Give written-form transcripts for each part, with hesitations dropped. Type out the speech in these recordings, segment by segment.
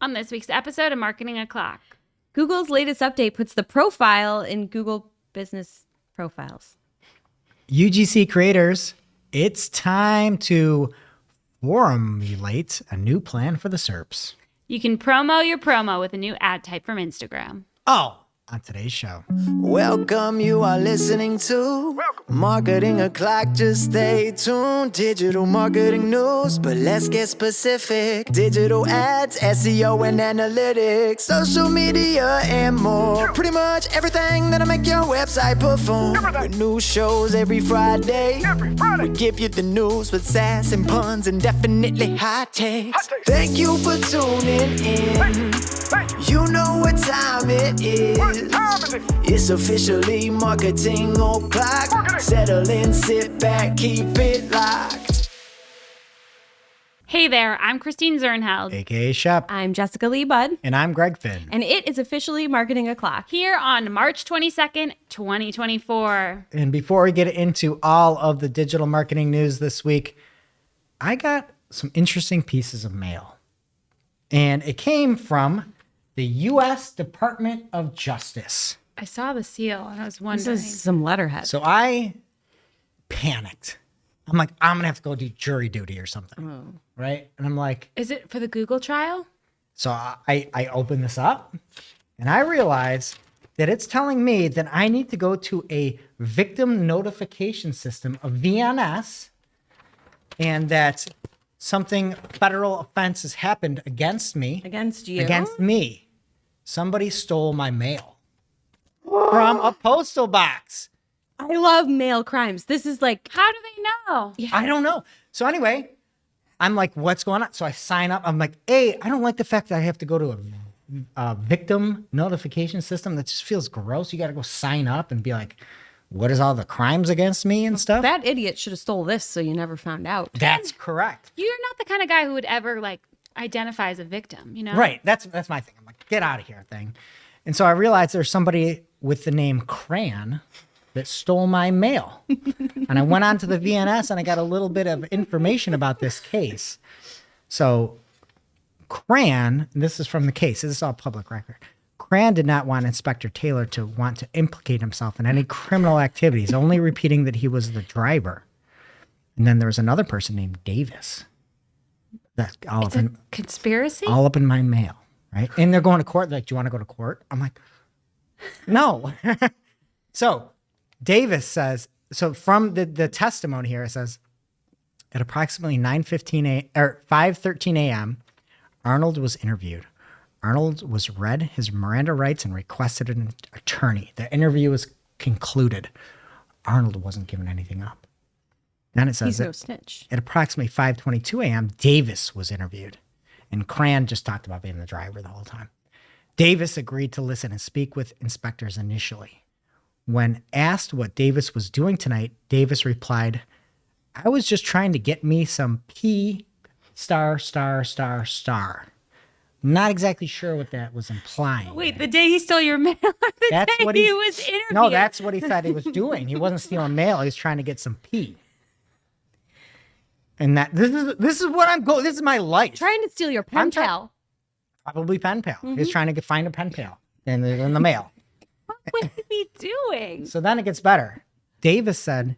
On this week's episode of Marketing O'Clock. Google's latest update puts the profile in Google Business Profiles. UGC creators, it's time to formulate a new plan for the SERPs. You can promo your promo with a new ad type from Instagram. Oh, on today's show. Welcome, you are listening to Marketing O'Clock. Just stay tuned. Digital marketing news, but let's get specific. Digital ads, SEO and analytics, social media and more. Pretty much everything that'll make your website perform. With new shows every Friday. We give you the news with sass and puns and definitely hot takes. Thank you for tuning in. You know what time it is. It's officially Marketing O'Clock. Settle in, sit back, keep it locked. Hey there, I'm Christine Zernheld. AKA Shep. I'm Jessica Lee Budd. And I'm Greg Finn. And it is officially Marketing O'Clock. Here on March 22nd, 2024. And before we get into all of the digital marketing news this week, I got some interesting pieces of mail. And it came from the U.S. Department of Justice. I saw the seal and I was wondering. This is some letterhead. So I panicked. I'm like, I'm going to have to go do jury duty or something. Right? And I'm like. Is it for the Google trial? So I open this up and I realize that it's telling me that I need to go to a victim notification system, a VNS, and that something federal offense has happened against me. Against you? Against me. Somebody stole my mail from a postal box. I love mail crimes. This is like... How do they know? Yeah. I don't know. So anyway, I'm like, what's going on? So I sign up. I'm like, hey, I don't like the fact that I have to go to a victim notification system. That just feels gross. You got to go sign up and be like, what is all the crimes against me and stuff? That idiot should have stole this so you never found out. That's correct. You're not the kind of guy who would ever identify as a victim, you know? Right. That's my thing. I'm like, get out of here thing. And so I realized there's somebody with the name Cran that stole my mail. And I went on to the VNS and I got a little bit of information about this case. So Cran, this is from the case. This is all public record. Cran did not want Inspector Taylor to want to implicate himself in any criminal activities, only repeating that he was the driver. And then there was another person named Davis. That's all It's a conspiracy? all up in my mail, right? And they're going to court. Like, do you want to go to court? I'm like, no. So Davis says, so from the testimony here, it says, at approximately 5:13 a.m., Arnold was interviewed. Arnold was read his Miranda rights and requested an attorney. The interview was concluded. Arnold wasn't giving anything up. Then it says He's that no snitch. at approximately 5:22 a.m., Davis was interviewed. And Cran just talked about being the driver the whole time. Davis agreed to listen and speak with inspectors initially. When asked what Davis was doing tonight, Davis replied, I was just trying to get me some P***. Not exactly sure what that was implying. Wait, the day he stole your mail or the That's day what he he- was interviewed? No, that's what he said he was doing. He wasn't stealing mail. He was trying to get some P. And that this is what I'm going. This is my life. Trying to steal your pen pal. Probably pen pal. He's trying to find a pen pal in the mail. What would he be doing? So then it gets better. Davis said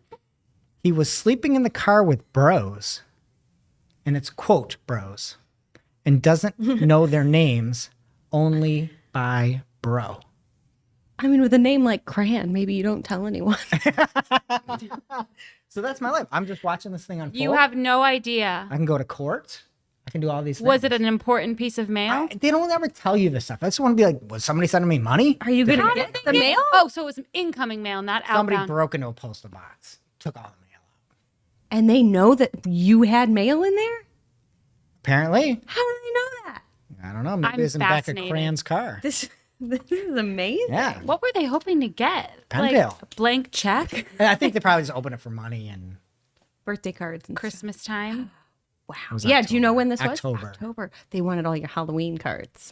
he was sleeping in the car with bros, and it's quote bros, and doesn't know their names, only by bro. I mean, with a name like Cran, maybe you don't tell anyone. So that's my life. I'm just watching this thing unfold. You have no idea. I can go to court. I can do all these things. Was it an important piece of mail? They don't ever tell you this stuff. I just want to be like, was somebody sending me money? Are you going How to did get they the get- mail? Oh, so it was incoming mail, not Somebody outbound. broke into a postal box, took all the mail out. And they know that you had mail in there? Apparently. How do they know that? I don't know. Maybe I'm it was in the back of fascinated. Cran's car. This is amazing. Yeah. What were they hoping to get? Pen pal. A blank check? And I think they probably just opened it for money and Birthday cards and Christmas time? Wow. was Yeah. Do you know October. when this was? October. October. They wanted all your Halloween cards.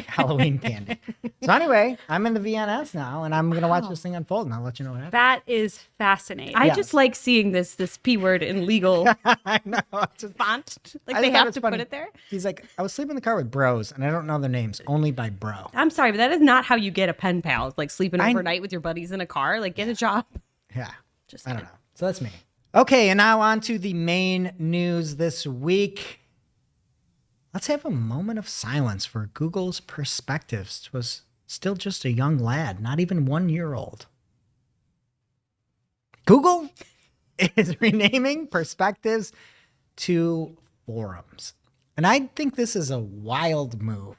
Halloween candy. So anyway, I'm in the VNS now, and I'm going to watch Wow. this thing unfold, and I'll let you know what happens. That is fascinating. I Yes. just like seeing this P word in legal I know. It's just- font. Like I they just thought have it's to funny. put it there. He's like, I was sleeping in the car with bros, and I don't know their names, only by bro. I'm sorry, but that is not how you get a pen pal. It's like sleeping I- overnight with your buddies in a car. Like, get a job. Yeah. Just I don't know. So that's me. Okay, and now on to the main news this week. Let's have a moment of silence for Google's Perspectives. Was still just a young lad, not even 1 year old. Google is renaming Perspectives to Forums. And I think this is a wild move.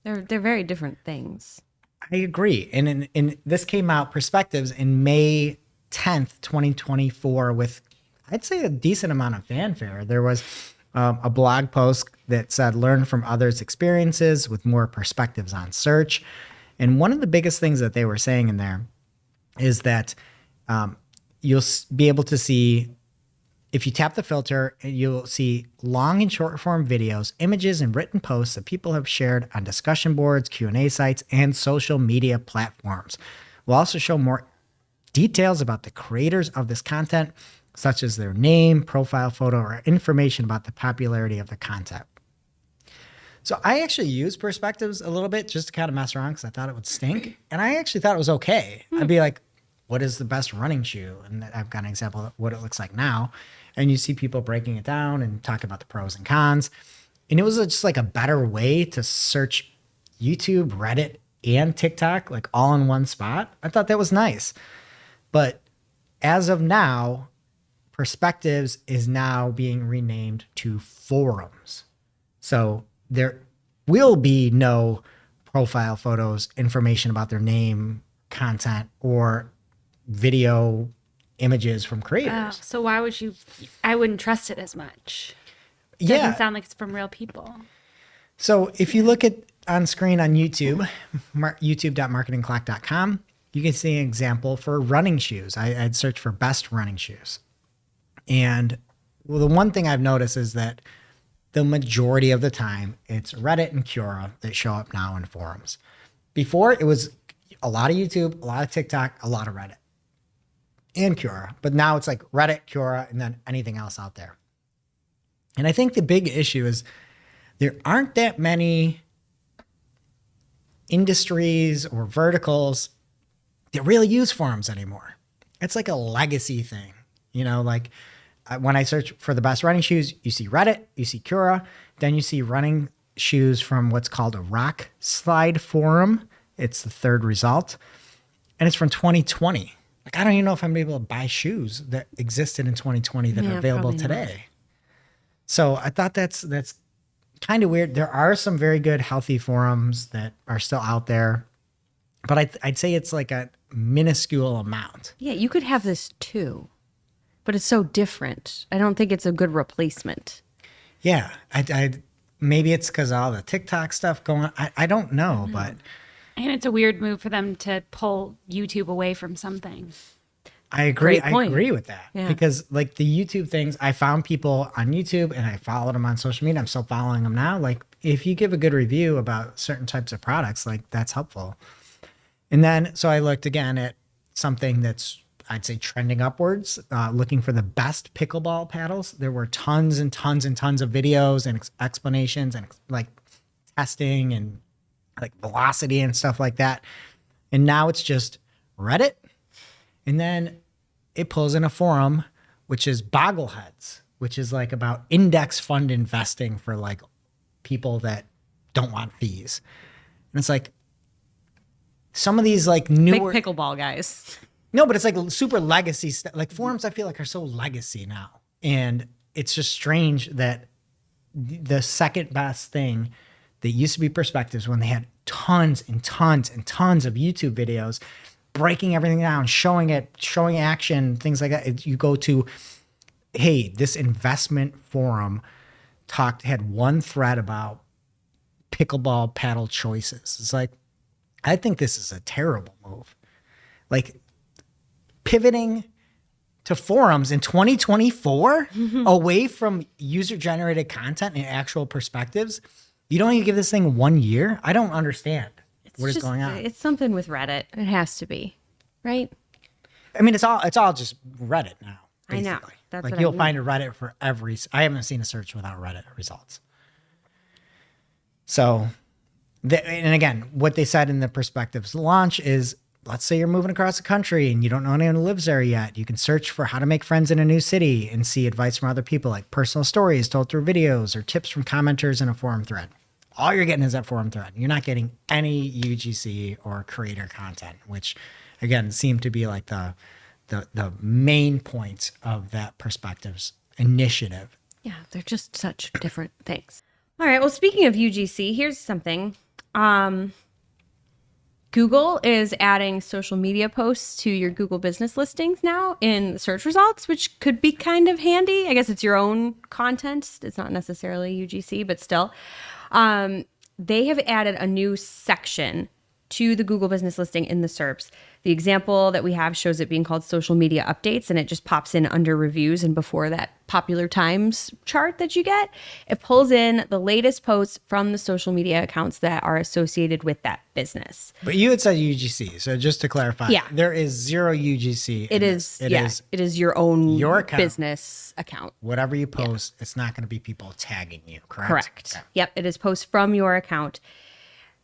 They're very different things. I agree. And in this came out, Perspectives, in May 10th, 2024, with, I'd say, a decent amount of fanfare. There was a blog post that said, learn from others' experiences with more perspectives on search. And one of the biggest things that they were saying in there is that you'll be able to see, if you tap the filter, you'll see long and short form videos, images, and written posts that people have shared on discussion boards, Q&A sites, and social media platforms. We'll also show more details about the creators of this content, such as their name, profile photo, or information about the popularity of the content. So I actually used Perspectives a little bit just to kind of mess around because I thought it would stink. And I actually thought it was okay. I'd be like, what is the best running shoe? And I've got an example of what it looks like now. And you see people breaking it down and talk about the pros and cons. And it was just like a better way to search YouTube, Reddit, and TikTok, like all in one spot. I thought that was nice. But as of now, Perspectives is now being renamed to Forums. So there will be no profile photos, information about their name, content, or video images from creators. So why would you? I wouldn't trust it as much. Yeah. Doesn't sound like it's from real people. So if you look at on screen on YouTube, youtube.marketingclock.com, you can see an example for running shoes. I'd search for best running shoes. And well, the one thing I've noticed is that the majority of the time it's Reddit and Quora that show up now in forums. Before it was a lot of YouTube, a lot of TikTok, a lot of Reddit and Quora. But now it's like Reddit, Quora, and then anything else out there. And I think the big issue is there aren't that many industries or verticals that really use forums anymore. It's like a legacy thing, you know, like when I search for the best running shoes, you see Reddit, you see Quora, then you see running shoes from what's called a rock slide forum. It's the third result. And it's from 2020. Like, I don't even know if I'm able to buy shoes that existed in 2020 that are available probably not. today. So I thought that's kind of weird. There are some very good, healthy forums that are still out there, but I'd say it's like a minuscule amount. Yeah, you could have this too, but it's so different. I don't think it's a good replacement. Yeah, I maybe it's because all the TikTok stuff going on. I don't know, but And it's a weird move for them to pull YouTube away from something. I agree. Great point. I agree with that Yeah. because like the YouTube things, I found people on YouTube and I followed them on social media. I'm still following them now. Like if you give a good review about certain types of products, like that's helpful. And then, so I looked again at something that's, I'd say trending upwards, looking for the best pickleball paddles. There were tons and tons and tons of videos and explanations and like testing and like velocity and stuff like that. And now it's just Reddit. And then it pulls in a forum, which is Boggleheads, which is like about index fund investing for like people that don't want fees. And it's like some of these like Big newer pickleball guys. no, but it's like super legacy stuff. Like forums, I feel like are so legacy now. And it's just strange that the second best thing that used to be Perspectives when they had tons and tons and tons of YouTube videos, breaking everything down, showing action, things like that. You go to, hey, this investment forum had one thread about pickleball paddle choices. It's like, I think this is a terrible move. Like pivoting to forums in 2024 away from user-generated content and actual perspectives. You don't even give this thing 1 year? I don't understand what is going on. It's something with Reddit. It has to be, right? I mean, it's all just Reddit now. I know. Basically. That's like what I you'll mean. find a Reddit for every. I haven't seen a search without Reddit results. So, and again, what they said in the perspectives launch is, let's say you're moving across the country and you don't know anyone who lives there yet. You can search for how to make friends in a new city and see advice from other people, like personal stories told through videos or tips from commenters in a forum thread. All you're getting is that forum thread. You're not getting any UGC or creator content, which again seem to be like the main point of that perspectives initiative. Yeah, they're just such different things. All right. Well, speaking of UGC, here's something. Google is adding social media posts to your Google business listings now in search results, which could be kind of handy. I guess it's your own content. It's not necessarily UGC, but still. They have added a new section to the Google business listing in the SERPs. The example that we have shows it being called social media updates, and it just pops in under reviews and before that popular times chart that you get. It pulls in the latest posts from the social media accounts that are associated with that business. But you had said UGC, so just to clarify, Yeah. there is zero UGC. It is your own your account. business account. Whatever you post, it's not going to be people tagging you, correct? Correct. Okay. Yep, it is posts from your account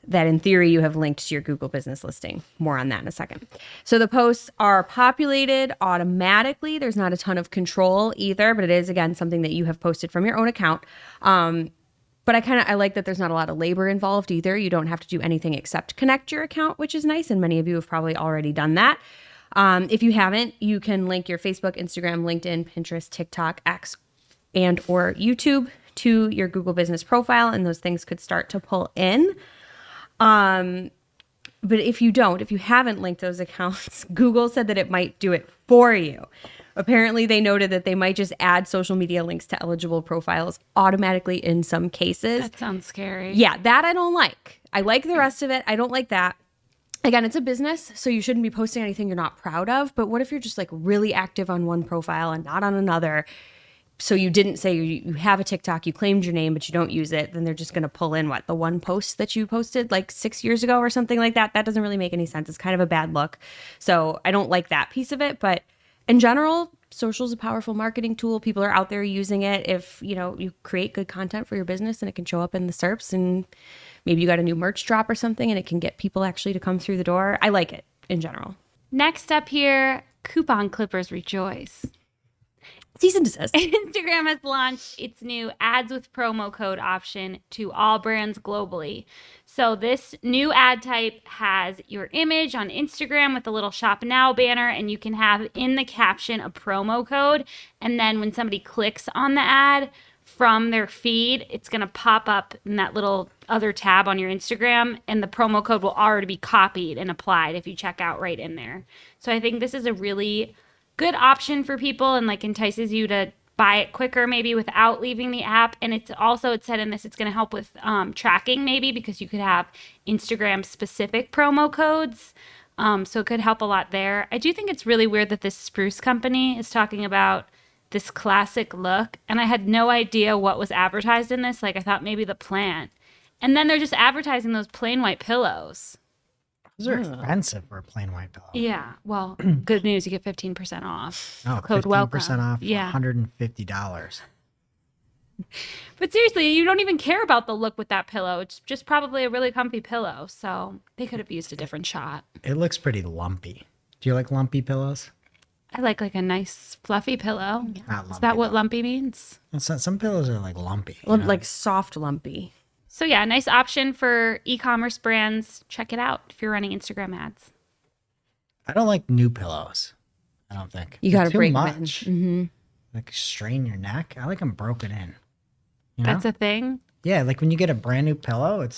that in theory you have linked to your Google business listing. More on that in a second. So the posts are populated automatically. There's not a ton of control either, but it is, again, something that you have posted from your own account. But I like that there's not a lot of labor involved either. You don't have to do anything except connect your account, which is nice. And many of you have probably already done that. If you haven't, you can link your Facebook, Instagram, LinkedIn, Pinterest, TikTok, X, and or YouTube to your Google business profile. And those things could start to pull in. But if you haven't linked those accounts, Google said that it might do it for you. Apparently, they noted that they might just add social media links to eligible profiles automatically in some cases. That sounds scary. Yeah, that I don't like. I like the rest of it. I don't like that. Again, it's a business, so you shouldn't be posting anything you're not proud of. But what if you're just like really active on one profile and not on another? So you didn't say you have a TikTok, you claimed your name, but you don't use it. Then they're just going to pull in the one post that you posted like 6 years ago or something like that. That doesn't really make any sense. It's kind of a bad look. So I don't like that piece of it. But in general, social is a powerful marketing tool. People are out there using it. If you create good content for your business and it can show up in the SERPs, and maybe you got a new merch drop or something and it can get people actually to come through the door. I like it in general. Next up here, coupon clippers rejoice. Cease and desist. Instagram has launched its new ads with promo code option to all brands globally. So this new ad type has your image on Instagram with a little shop now banner, and you can have in the caption a promo code. And then when somebody clicks on the ad from their feed, it's going to pop up in that little other tab on your Instagram, and the promo code will already be copied and applied if you check out right in there. So I think this is a really good option for people and entices you to buy it quicker maybe without leaving the app. And it said in this, it's going to help with tracking maybe, because you could have Instagram specific promo codes. So it could help a lot there. I do think it's really weird that this spruce company is talking about this classic look, and I had no idea what was advertised in this. I thought maybe the plant, and then they're just advertising those plain white pillows. Those are expensive for a plain white pillow. Yeah. Well, good news. You get 15% off. Oh, Code 15% welcome. off, Yeah. $150. But seriously, you don't even care about the look with that pillow. It's just probably a really comfy pillow. So they could have used a different shot. It looks pretty lumpy. Do you like lumpy pillows? I like a nice fluffy pillow. Not Is lumpy, that what though. lumpy means? Some pillows are lumpy. you know? Like soft lumpy. So yeah, nice option for e-commerce brands. Check it out if you're running Instagram ads. I don't like new pillows. I don't think. You They're got to too break much. them in. Strain your neck. I like them broken in. You know? That's a thing. Yeah, when you get a brand new pillow, it's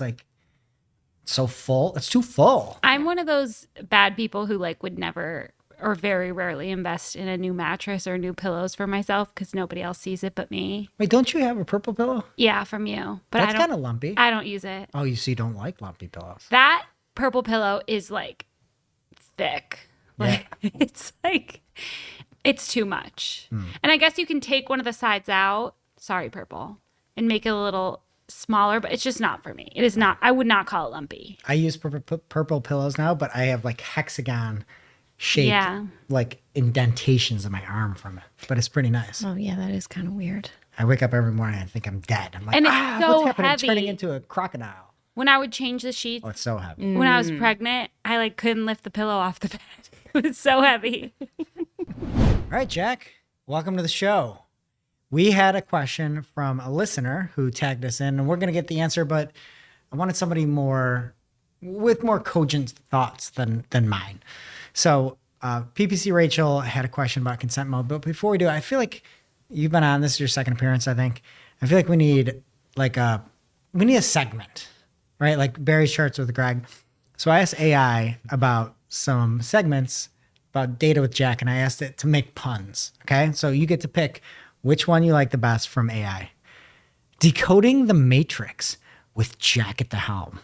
so full. It's too full. I'm one of those bad people who would never or very rarely invest in a new mattress or new pillows for myself because nobody else sees it but me. Wait, don't you have a purple pillow? Yeah, from you. But That's I kind don't. of lumpy. I don't use it. Oh, you don't like lumpy pillows. That purple pillow is thick. Yeah. It's It's too much. And I guess you can take one of the sides out. Sorry, purple. And make it a little smaller, but it's just not for me. It is not. I would not call it lumpy. I use purple pillows now, but I have like hexagon shaped Yeah. like indentations in my arm from it. But it's pretty nice. Oh yeah, that is kind of weird. I wake up every morning and think I'm dead. I'm like, And it's so what's happening? I'm heavy. turning into a crocodile. When I would change the sheets, Oh, it's so heavy. when I was pregnant, I like couldn't lift the pillow off the bed. It was so heavy. All right, Jack, welcome to the show. We had a question from a listener who tagged us in, and we're going to get the answer, but I wanted somebody with more cogent thoughts than mine. So PPC Rachel had a question about consent mode, but before we do, I feel like you've been on, this is your second appearance, I think. I feel like we need a segment, right? Like Barry's Charts with Greg. So I asked AI about some segments about data with Jack, and I asked it to make puns. Okay. So you get to pick which one you like the best from AI. Decoding the Matrix with Jack at the helm.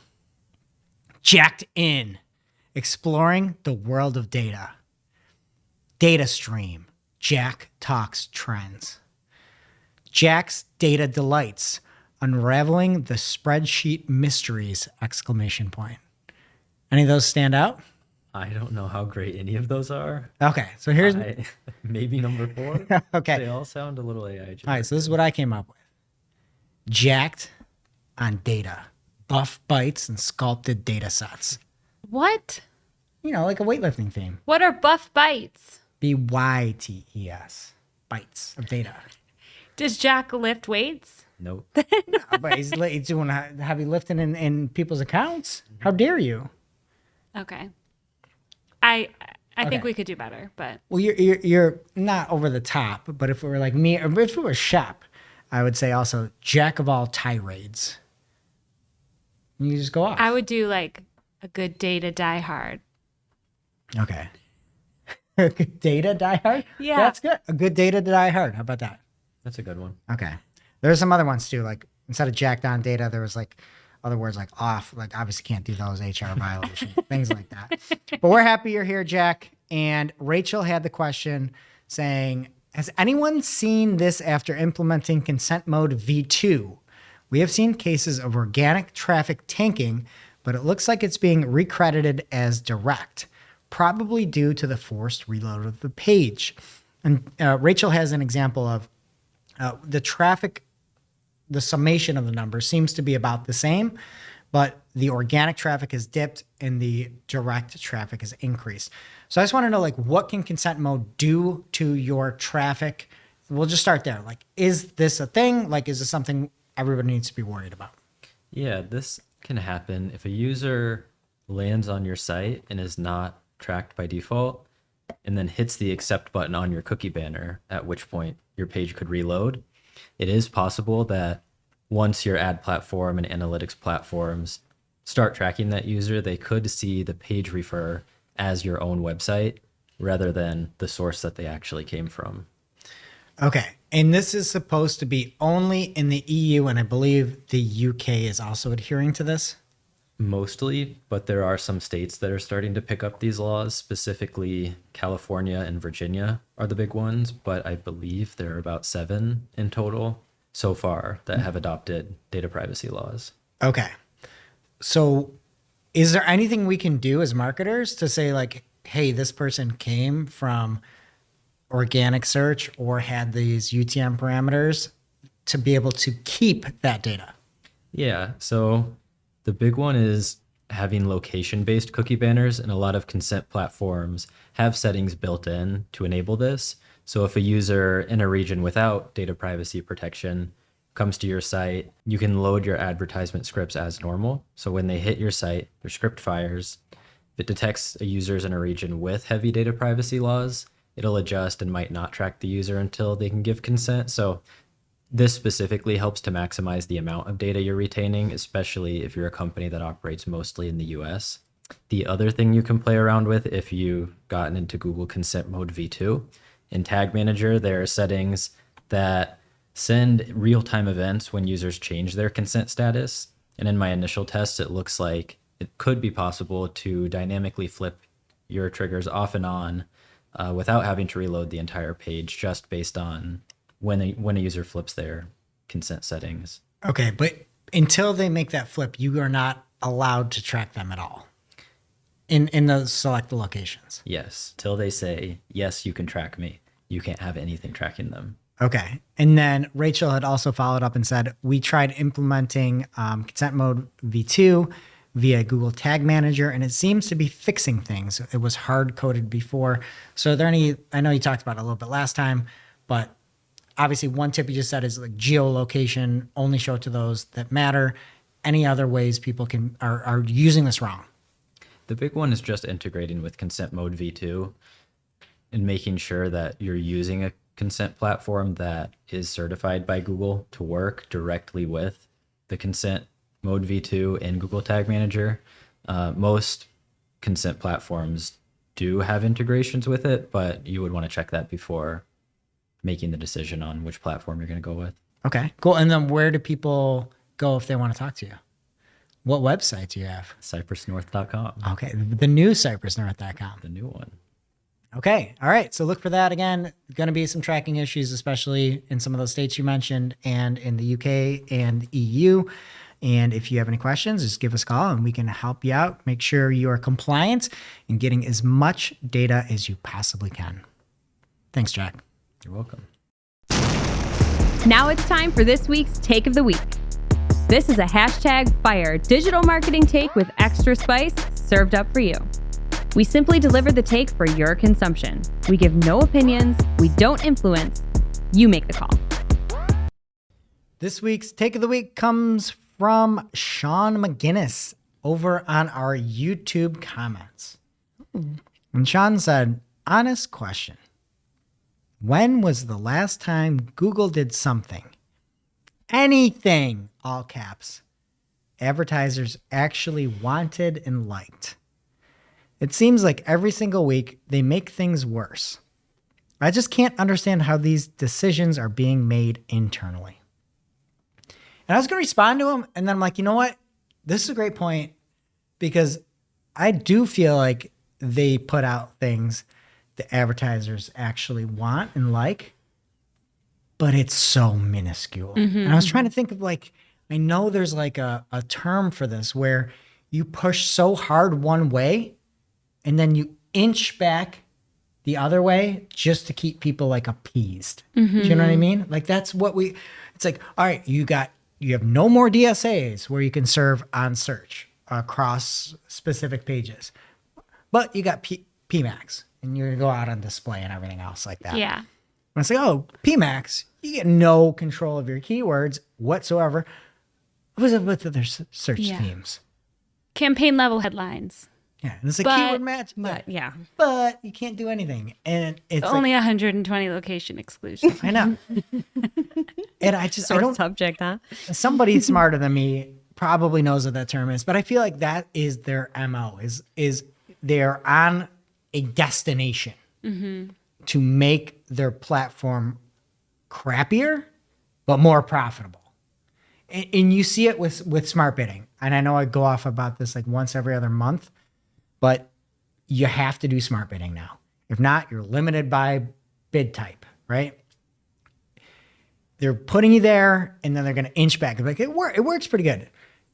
Jacked in. Exploring the world of data. Data stream. Jack talks trends. Jack's data delights. Unraveling the spreadsheet mysteries! ! Any of those stand out? I don't know how great any of those are. Okay, so here's Maybe number 4. okay. They all sound a little AI. All right, so this is what I came up with. Jacked on data, buff bites and sculpted data sets. What? You know, like a weightlifting theme. What are buff bites? BYTES, bites of data. Does Jack lift weights? Nope. But he's doing heavy lifting in people's accounts. How dare you? Okay. I Okay. think we could do better, but Well, you're not over the top, but if it were like me, or if it were Shep, I would say also Jack of all tirades. You just go off. I would do like a good day to die hard. Okay. A good day to die hard? Yeah. That's good. A good day to die hard. How about that? That's a good one. Okay. There's some other ones too. Like instead of jacked on data, there was like other words like off. Like obviously can't do those, HR violations, things like that. But we're happy you're here, Jack. And Rachel had the question saying, has anyone seen this after implementing consent mode V2? We have seen cases of organic traffic tanking, but it looks like it's being recredited as direct, probably due to the forced reload of the page. And Rachel has an example of the traffic, the summation of the numbers seems to be about the same, but the organic traffic has dipped and the direct traffic has increased. So I just want to know, like, what can consent mode do to your traffic? We'll just start there. Like, is this a thing? Like, is this something everybody needs to be worried about? Yeah, this can happen if a user lands on your site and is not tracked by default and then hits the accept button on your cookie banner, at which point your page could reload. It is possible that once your ad platform and analytics platforms start tracking that user, they could see the page refer as your own website rather than the source that they actually came from. Okay. And this is supposed to be only in the EU, and I believe the UK is also adhering to this. Mostly, but there are some states that are starting to pick up these laws. Specifically, California and Virginia are the big ones, but I believe there are about 7 in total so far that have adopted data privacy laws. Okay. So is there anything we can do as marketers to say, like, hey, this person came from organic search or had these UTM parameters, to be able to keep that data? Yeah, so the big one is having location-based cookie banners, and a lot of consent platforms have settings built in to enable this. So if a user in a region without data privacy protection comes to your site, you can load your advertisement scripts as normal. So when they hit your site, their script fires. If it detects a user's in a region with heavy data privacy laws, it'll adjust and might not track the user until they can give consent. So this specifically helps to maximize the amount of data you're retaining, especially if you're a company that operates mostly in the US. The other thing you can play around with if you've gotten into Google Consent Mode V2, in Tag Manager, there are settings that send real-time events when users change their consent status. And in my initial tests, it looks like it could be possible to dynamically flip your triggers off and on without having to reload the entire page, just based on when a user flips their consent settings. Okay, but until they make that flip, you are not allowed to track them at all in those select locations. Yes, till they say, yes, you can track me. You can't have anything tracking them. Okay. And then Rachel had also followed up and said, we tried implementing consent mode v2 via Google Tag Manager, and it seems to be fixing things. It was hard coded before. So are there any, I know you talked about it a little bit last time, but obviously one tip you just said is like geolocation, only show it to those that matter. Any other ways people are using this wrong? The big one is just integrating with consent mode v2 and making sure that you're using a consent platform that is certified by Google to work directly with the consent mode v2 in Google Tag Manager. Most consent platforms do have integrations with it, but you would want to check that before making the decision on which platform you're going to go with. Okay, cool. And then where do people go if they want to talk to you? What website do you have? CypressNorth.com. Okay, the new CypressNorth.com. The new one. Okay, all right. So look for that again. Going to be some tracking issues, especially in some of those states you mentioned and in the UK and EU. And if you have any questions, just give us a call and we can help you out. Make sure you are compliant and getting as much data as you possibly can. Thanks, Jack. You're welcome. Now it's time for this week's Take of the Week. This is a #fire digital marketing take with extra spice served up for you. We simply deliver the take for your consumption. We give no opinions. We don't influence. You make the call. This week's Take of the Week comes from Sean McGinnis over on our YouTube comments. And Sean said, honest question. When was the last time Google did something, anything, all caps, advertisers actually wanted and liked? It seems like every single week they make things worse. I just can't understand how these decisions are being made internally. And I was going to respond to him, and then I'm like, you know what? This is a great point, because I do feel like they put out things that advertisers actually want and like, but it's so minuscule. And I was trying to think of like, I know there's like a term for this where you push so hard one way and then you inch back the other way just to keep people like appeased. Do you know what I mean? Like that's what it's like, all right, you have no more DSAs where you can serve on search across specific pages, but you got PMAX and you're gonna go out on display and everything else like that. Yeah. When I say, oh, PMAX, you get no control of your keywords whatsoever. What was it with their search teams? Campaign level headlines. Yeah, and it's a But- keyword match. Yeah. But you can't do anything. And it's Only like, 120 location exclusion. I know. And I just, I Sore don't, subject, huh? somebody smarter than me probably knows what that term is, but I feel like that is their MO, is they're on a destination to make their platform crappier, but more profitable. And you see it with smart bidding. And I know I go off about this like once every other month, but you have to do smart bidding now. If not, you're limited by bid type, right? They're putting you there and then they're going to inch back. They're like, it works pretty good.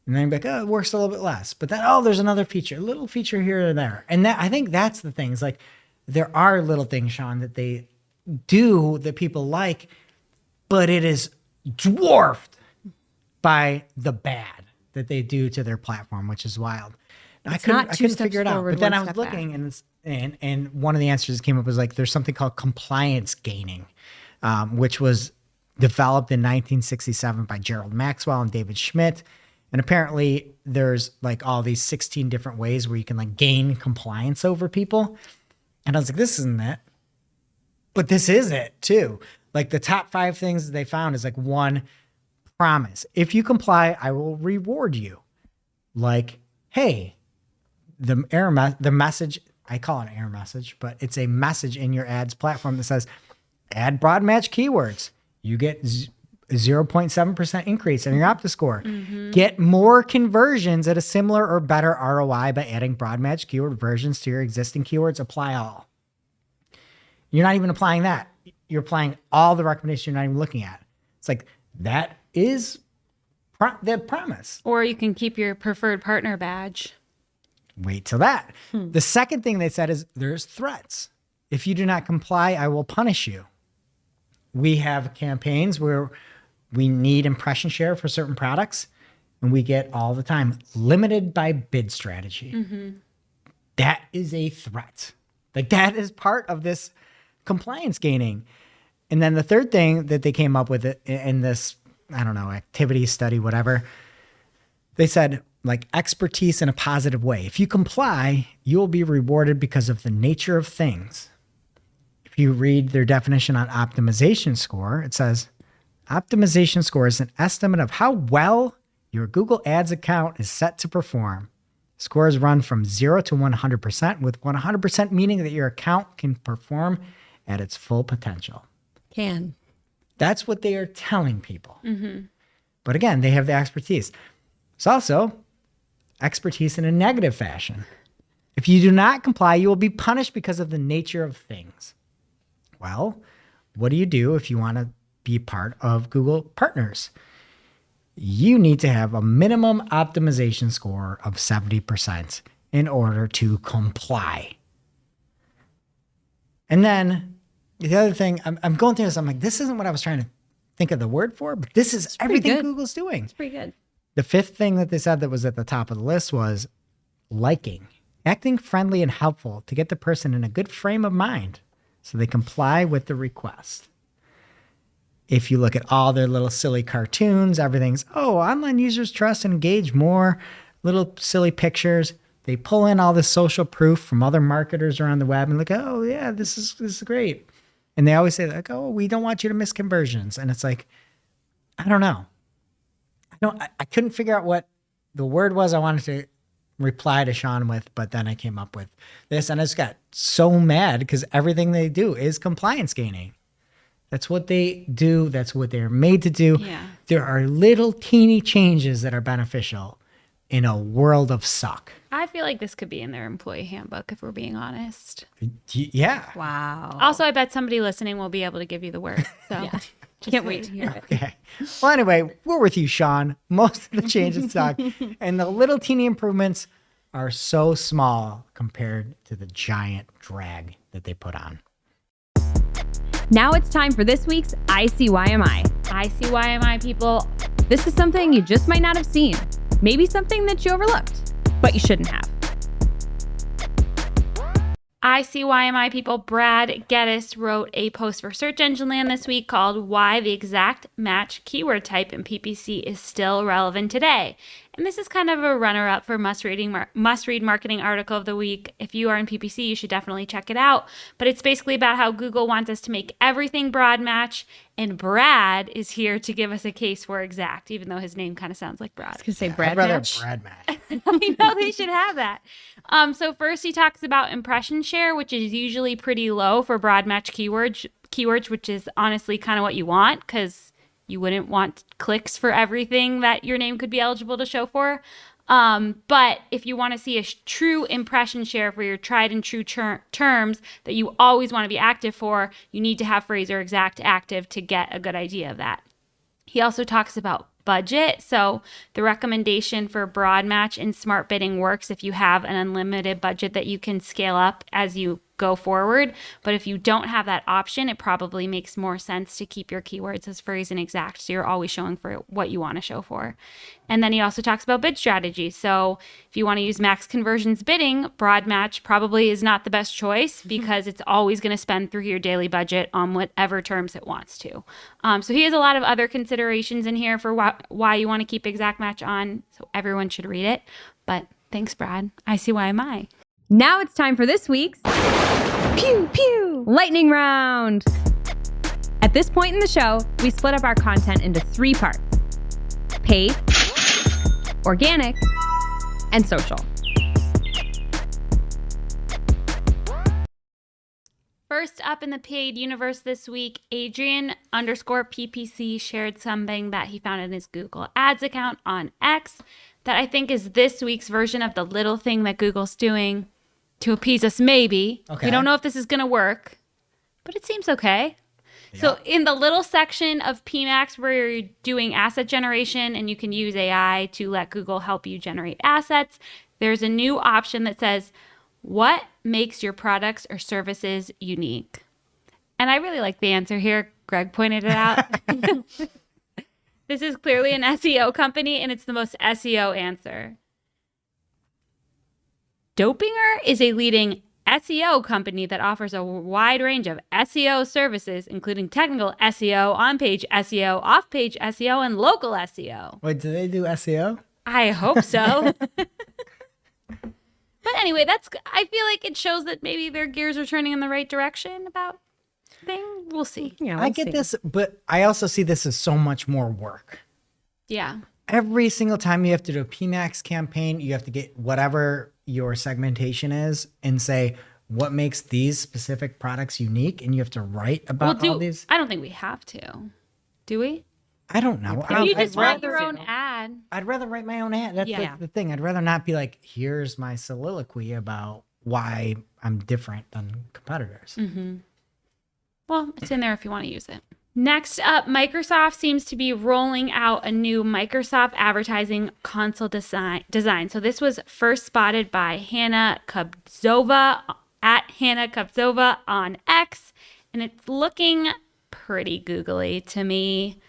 And then be like, oh, it works a little bit less. But then, oh, there's another feature, a little feature here or there. And that, I think that's the thing. It's like, there are little things, Sean, that they do that people like, but it is dwarfed by the bad that they do to their platform, which is wild. I couldn't figure it out. But then I was looking and one of the answers that came up was like, there's something called compliance gaining, which was developed in 1967 by Gerald Maxwell and David Schmidt. And apparently there's like all these 16 different ways where you can like gain compliance over people. And I was like, this isn't it. But this is it too. Like the top 5 things that they found is like, 1, promise. If you comply, I will reward you. Like, hey, the message, I call it an error message, but it's a message in your ads platform that says, add broad match keywords. You get 0.7% increase in your Opta score. Get more conversions at a similar or better ROI by adding broad match keyword versions to your existing keywords. Apply all. You're not even applying that. You're applying all the recommendations you're not even looking at. It's like, that is the promise. Or you can keep your preferred partner badge. Wait till that. The second thing they said is there's threats. If you do not comply, I will punish you. We have campaigns where we need impression share for certain products, and we get all the time limited by bid strategy. That is a threat. Like, that is part of this compliance gaining. And then the third thing that they came up with in this, I don't know, activity study, whatever, they said, like, expertise in a positive way. If you comply, you will be rewarded because of the nature of things. If you read their definition on optimization score, it says, optimization score is an estimate of how well your Google Ads account is set to perform. Scores run from 0 to 100%, with 100% meaning that your account can perform at its full potential. That's what they are telling people. But again, they have the expertise. It's also expertise in a negative fashion. If you do not comply, you will be punished because of the nature of things. Well, what do you do if you want to be part of Google Partners? You need to have a minimum optimization score of 70% in order to comply. And then the other thing, I'm going through this, I'm like, this isn't what I was trying to think of the word for, but this is everything Google's doing. It's pretty good. The fifth thing that they said that was at the top of the list was liking, acting friendly and helpful to get the person in a good frame of mind so they comply with the request. If you look at all their little silly cartoons, everything's, online users trust and engage more, little silly pictures. They pull in all this social proof from other marketers around the web and look, oh yeah, this is great. And they always say like, we don't want you to miss conversions. And it's like, I don't know. I couldn't figure out what the word was I wanted to reply to Sean with, but then I came up with this, and I just got so mad because everything they do is compliance gaining. That's what they do. That's what they're made to do. Yeah. There are little teeny changes that are beneficial in a world of suck. I feel like this could be in their employee handbook if we're being honest. Yeah. Wow. Also, I bet somebody listening will be able to give you the word. So Can't wait to hear it. Okay. Well, anyway, we're with you, Sean. Most of the changes suck, and the little teeny improvements are so small compared to the giant drag that they put on. Now it's time for this week's ICYMI. ICYMI people, This is something you just might not have seen. Maybe something that you overlooked, but you shouldn't have. ICYMI people, Brad Geddes wrote a post for Search Engine Land this week called Why the Exact Match Keyword Type in PPC is Still Relevant Today. And this is kind of a runner-up for must-read marketing article of the week. If you are in PPC, you should definitely check it out. But it's basically about how Google wants us to make everything broad match, and Brad is here to give us a case for exact, even though his name kind of sounds like Brad. I was going to say I'd Brad rather match. Brad match. I know they should have that. So first he talks about impression share, which is usually pretty low for broad match keywords, which is honestly kind of what you want because you wouldn't want clicks for everything that your name could be eligible to show for. But if you want to see a true impression share for your tried and true terms that you always want to be active for, you need to have phrase or exact active to get a good idea of that. He also talks about budget. So the recommendation for broad match and smart bidding works if you have an unlimited budget that you can scale up as you go forward. But if you don't have that option, it probably makes more sense to keep your keywords as phrase and exact. So you're always showing for what you want to show for. And then he also talks about bid strategy. So if you want to use max conversions bidding, broad match probably is not the best choice because it's always going to spend through your daily budget on whatever terms it wants to. So he has a lot of other considerations in here for why you want to keep exact match on. So everyone should read it. But thanks, Brad. ICYMI. Now it's time for this week's Pew Pew Lightning Round. At this point in the show, we split up our content into 3 parts: paid, organic, and social. First up in the paid universe this week, Adrian_PPC shared something that he found in his Google Ads account on X that I think is this week's version of the little thing that Google's doing to appease us, maybe. Okay. We don't know if this is going to work, but it seems okay. So in the little section of PMax where you're doing asset generation and you can use AI to let Google help you generate assets, there's a new option that says, what makes your products or services unique? And I really like the answer here. Greg pointed it out. This is clearly an SEO company, and it's the most SEO answer. Dopinger is a leading SEO company that offers a wide range of SEO services, including technical SEO, on-page SEO, off-page SEO, and local SEO. Wait, do they do SEO? I hope so. But anyway, I feel like it shows that maybe their gears are turning in the right direction about things. We'll see. Yeah, I get this, but I also see this as so much more work. Yeah. Every single time you have to do a PMax campaign, you have to get whatever your segmentation is and say what makes these specific products unique, and you have to write about all these. I don't think we have to. Do we? I don't know. You just write I'd your rather- own ad. I'd rather write my own ad. That's Yeah. the thing. I'd rather not be like, here's my soliloquy about why I'm different than competitors. Well, it's in there if you want to use it. Next up, Microsoft seems to be rolling out a new Microsoft advertising console design. So this was first spotted by Hannah Kubzova at Hannah Kubzova on X, and it's looking pretty googly to me.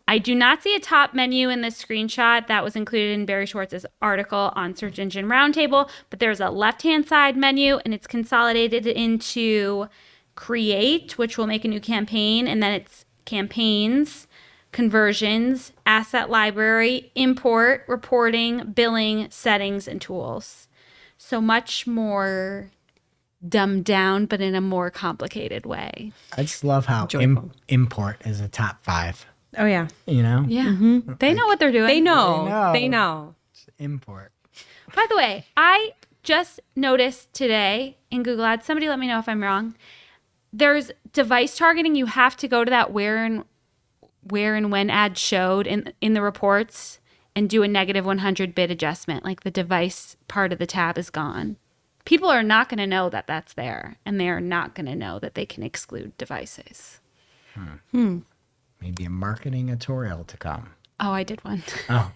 I do not see a top menu in this screenshot that was included in Barry Schwartz's article on Search Engine Roundtable, but there's a left-hand side menu, and it's consolidated into Create, which will make a new campaign, and then it's Campaigns, Conversions, Asset Library, Import, Reporting, Billing, Settings, and Tools. So much more dumbed down, but in a more complicated way. I just love how Joyful. import is a top 5. Oh, yeah. You know? Yeah. They know what they're doing. They know. They They know. Import. By the way, I just noticed today in Google Ads, somebody let me know if I'm wrong. There's device targeting. You have to go to that where and when ad showed in the reports and do a negative 100 bit adjustment. Like the device part of the tab is gone. People are not going to know that that's there, and they are not going to know that they can exclude devices. Maybe a marketing tutorial to come. Oh, I did one. Oh,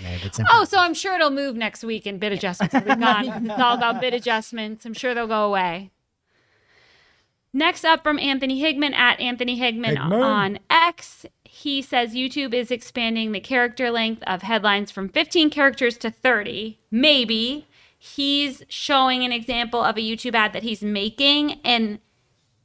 maybe it's Oh, so I'm sure it'll move next week and bid adjustments will be gone. It's all about bid adjustments. I'm sure they'll go away. Next up from Anthony Higman at Anthony Higman on X. He says YouTube is expanding the character length of headlines from 15 characters to 30. Maybe. He's showing an example of a YouTube ad that he's making, and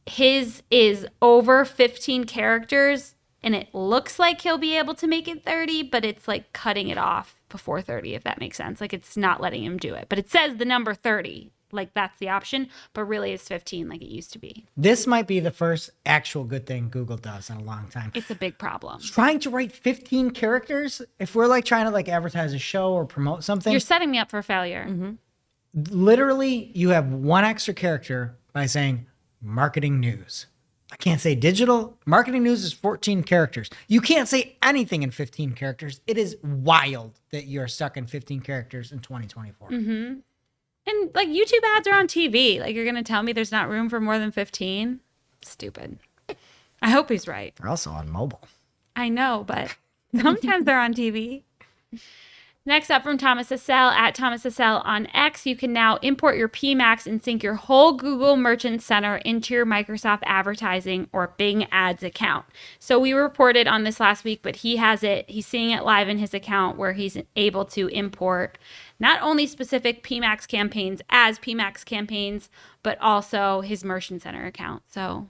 his is over 15 characters, and it looks like he'll be able to make it 30, but it's like cutting it off before 30, if that makes sense. Like it's not letting him do it. But it says the number 30. Like that's the option, but really it's 15 like it used to be. This might be the first actual good thing Google does in a long time. It's a big problem. Trying to write 15 characters, if we're like trying to like advertise a show or promote something, You're setting me up for failure. literally you have one extra character by saying marketing news. I can't say digital. Marketing news is 14 characters. You can't say anything in 15 characters. It is wild that you're stuck in 15 characters in 2024. And like YouTube ads are on TV. Like you're going to tell me there's not room for more than 15? Stupid. I hope he's right. They're also on mobile. I know, but sometimes they're on TV. Next up from Thomas Assel at Thomas Assel on X, you can now import your PMax and sync your whole Google Merchant Center into your Microsoft Advertising or Bing Ads account. So we reported on this last week, but he has it. He's seeing it live in his account where he's able to import not only specific PMax campaigns as PMax campaigns, but also his Merchant Center account. So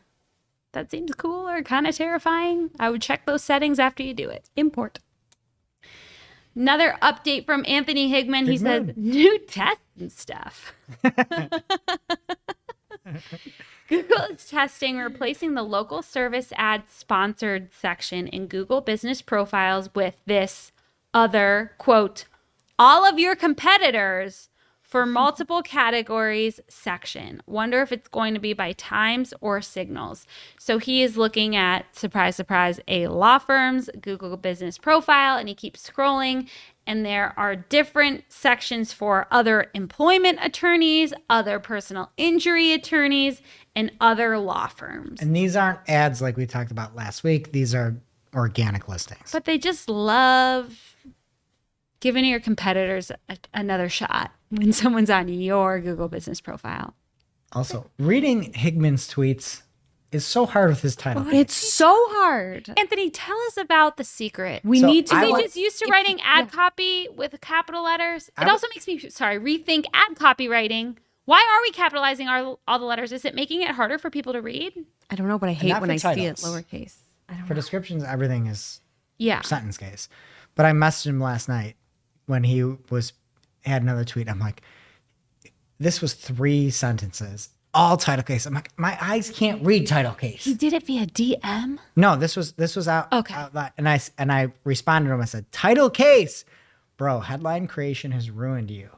that seems cool or kind of terrifying. I would check those settings after you do it. Import. Another update from Anthony Higman. He says, new tests and stuff. Google is testing replacing the local service ad sponsored section in Google business profiles with this other, quote, all of your competitors for multiple categories section. Wonder if it's going to be by times or signals. So he is looking at, surprise, surprise, a law firm's Google business profile, and he keeps scrolling, and there are different sections for other employment attorneys, other personal injury attorneys, and other law firms. And these aren't ads like we talked about last week. These are organic listings. But they just love giving your competitors another shot when someone's on your Google business profile. Also, reading Higman's tweets is so hard with his title. It's so hard. Anthony, tell us about the secret. We need to. Is I he want- just used to writing ad copy with capital letters? It also makes me, rethink ad copywriting. Why are we capitalizing all the letters? Is it making it harder for people to read? I don't know, but I hate not when for I see it titles. lowercase. I don't For know. descriptions, everything is Yeah. sentence case. But I messaged him last night when he had another tweet. I'm like, this was 3 sentences, all title case. I'm like, my eyes can't read title case. He did it via DM? No, this was out. Okay. Out loud. And I responded to him. I said, title case, bro. Headline creation has ruined you.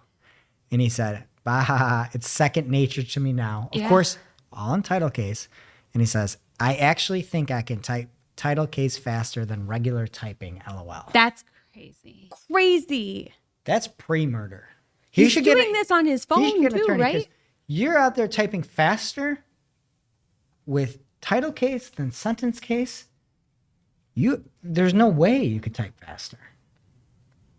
And he said, bah, it's second nature to me now. Of Yeah. course, all in title case. And he says, I actually think I can type title case faster than regular typing. LOL. That's Crazy. crazy. That's pre-murder. He's doing this on his phone he should get an too, attorney, 'cause right? You're out there typing faster with title case than sentence case. There's no way you could type faster.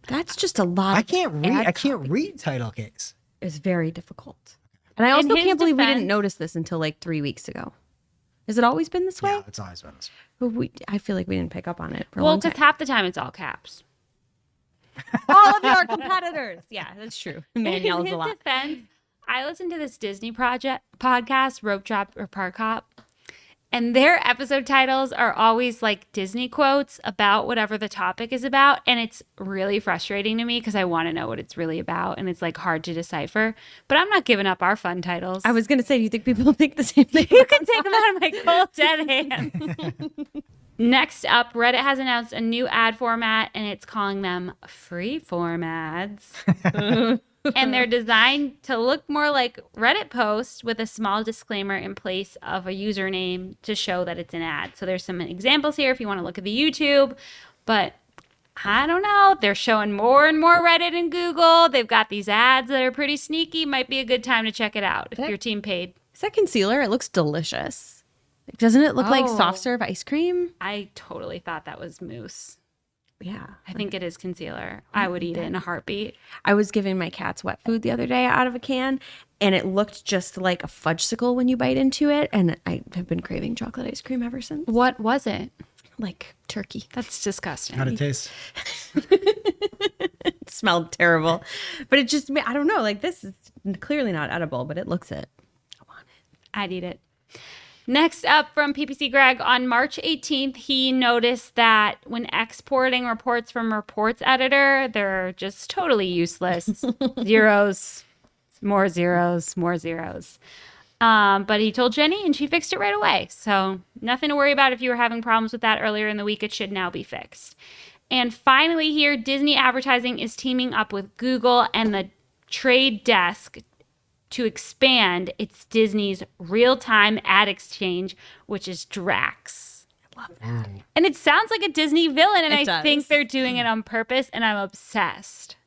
That's just a lot. I can't read. ad I can't copy. read title case. It's very difficult. And I also his can't believe we didn't defense- notice this until like 3 weeks ago. Has it always been this way? Yeah, it's always been this way. But I feel like we didn't pick up on it for a Well, long because time. half the time it's all caps. All of your competitors. Yeah, that's true. Man In yells his a lot. defense, I listened to this Disney podcast, Rope Drop or Park Hop, and their episode titles are always like Disney quotes about whatever the topic is about, and it's really frustrating to me because I want to know what it's really about, and it's like hard to decipher. But I'm not giving up our fun titles. I was going to say, do you think people think the same thing? You can take them out of my cold dead hand. Next up, Reddit has announced a new ad format, and it's calling them free form ads. And they're designed to look more like Reddit posts with a small disclaimer in place of a username to show that it's an ad. So there's some examples here if you want to look at the YouTube, but I don't know. They're showing more and more Reddit and Google. They've got these ads that are pretty sneaky. Might be a good time to check it out if your team paid. Is that concealer? It looks delicious. Doesn't it look like Oh. soft serve ice cream? I totally thought that was mousse. Yeah. I think it is concealer. I would eat it in a heartbeat. I was giving my cats wet food the other day out of a can, and it looked just like a fudgesicle when you bite into it. And I have been craving chocolate ice cream ever since. What was it? Like turkey. That's disgusting. How'd it taste? It smelled terrible. But it just, I don't know. Like, this is clearly not edible, but it looks it. I want it. I'd eat it. Next up from PPC Greg, on March 18th, he noticed that when exporting reports from Reports Editor, they're just totally useless. Zeros, more zeros, more zeros. But he told Jenny and she fixed it right away. So nothing to worry about if you were having problems with that earlier in the week. It should now be fixed. And finally here, Disney Advertising is teaming up with Google and the Trade Desk to expand its Disney's real-time ad exchange, which is Drax. I love that. And it sounds like a Disney villain, and It I does. think they're doing it on purpose, and I'm obsessed.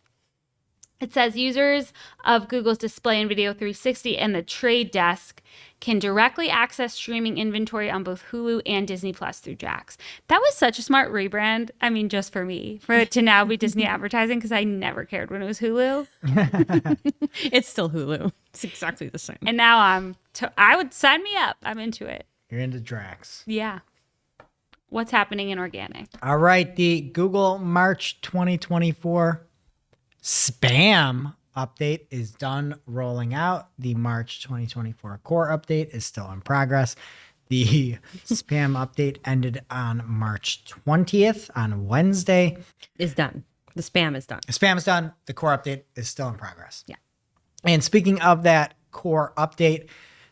It says users of Google's Display and Video 360 and the Trade Desk can directly access streaming inventory on both Hulu and Disney Plus through Drax. That was such a smart rebrand. I mean, just for me, for it to now be Disney Advertising, because I never cared when it was Hulu. It's still Hulu. It's exactly the same. And now I would sign me up. I'm into it. You're into Drax. Yeah. What's happening in organic? All right, the Google March 2024 spam update is done rolling out. The March 2024 core update is still in progress. The spam update ended on March 20th on Wednesday. Is done. The spam is done. The spam is done. The core update is still in progress. Yeah. And speaking of that core update,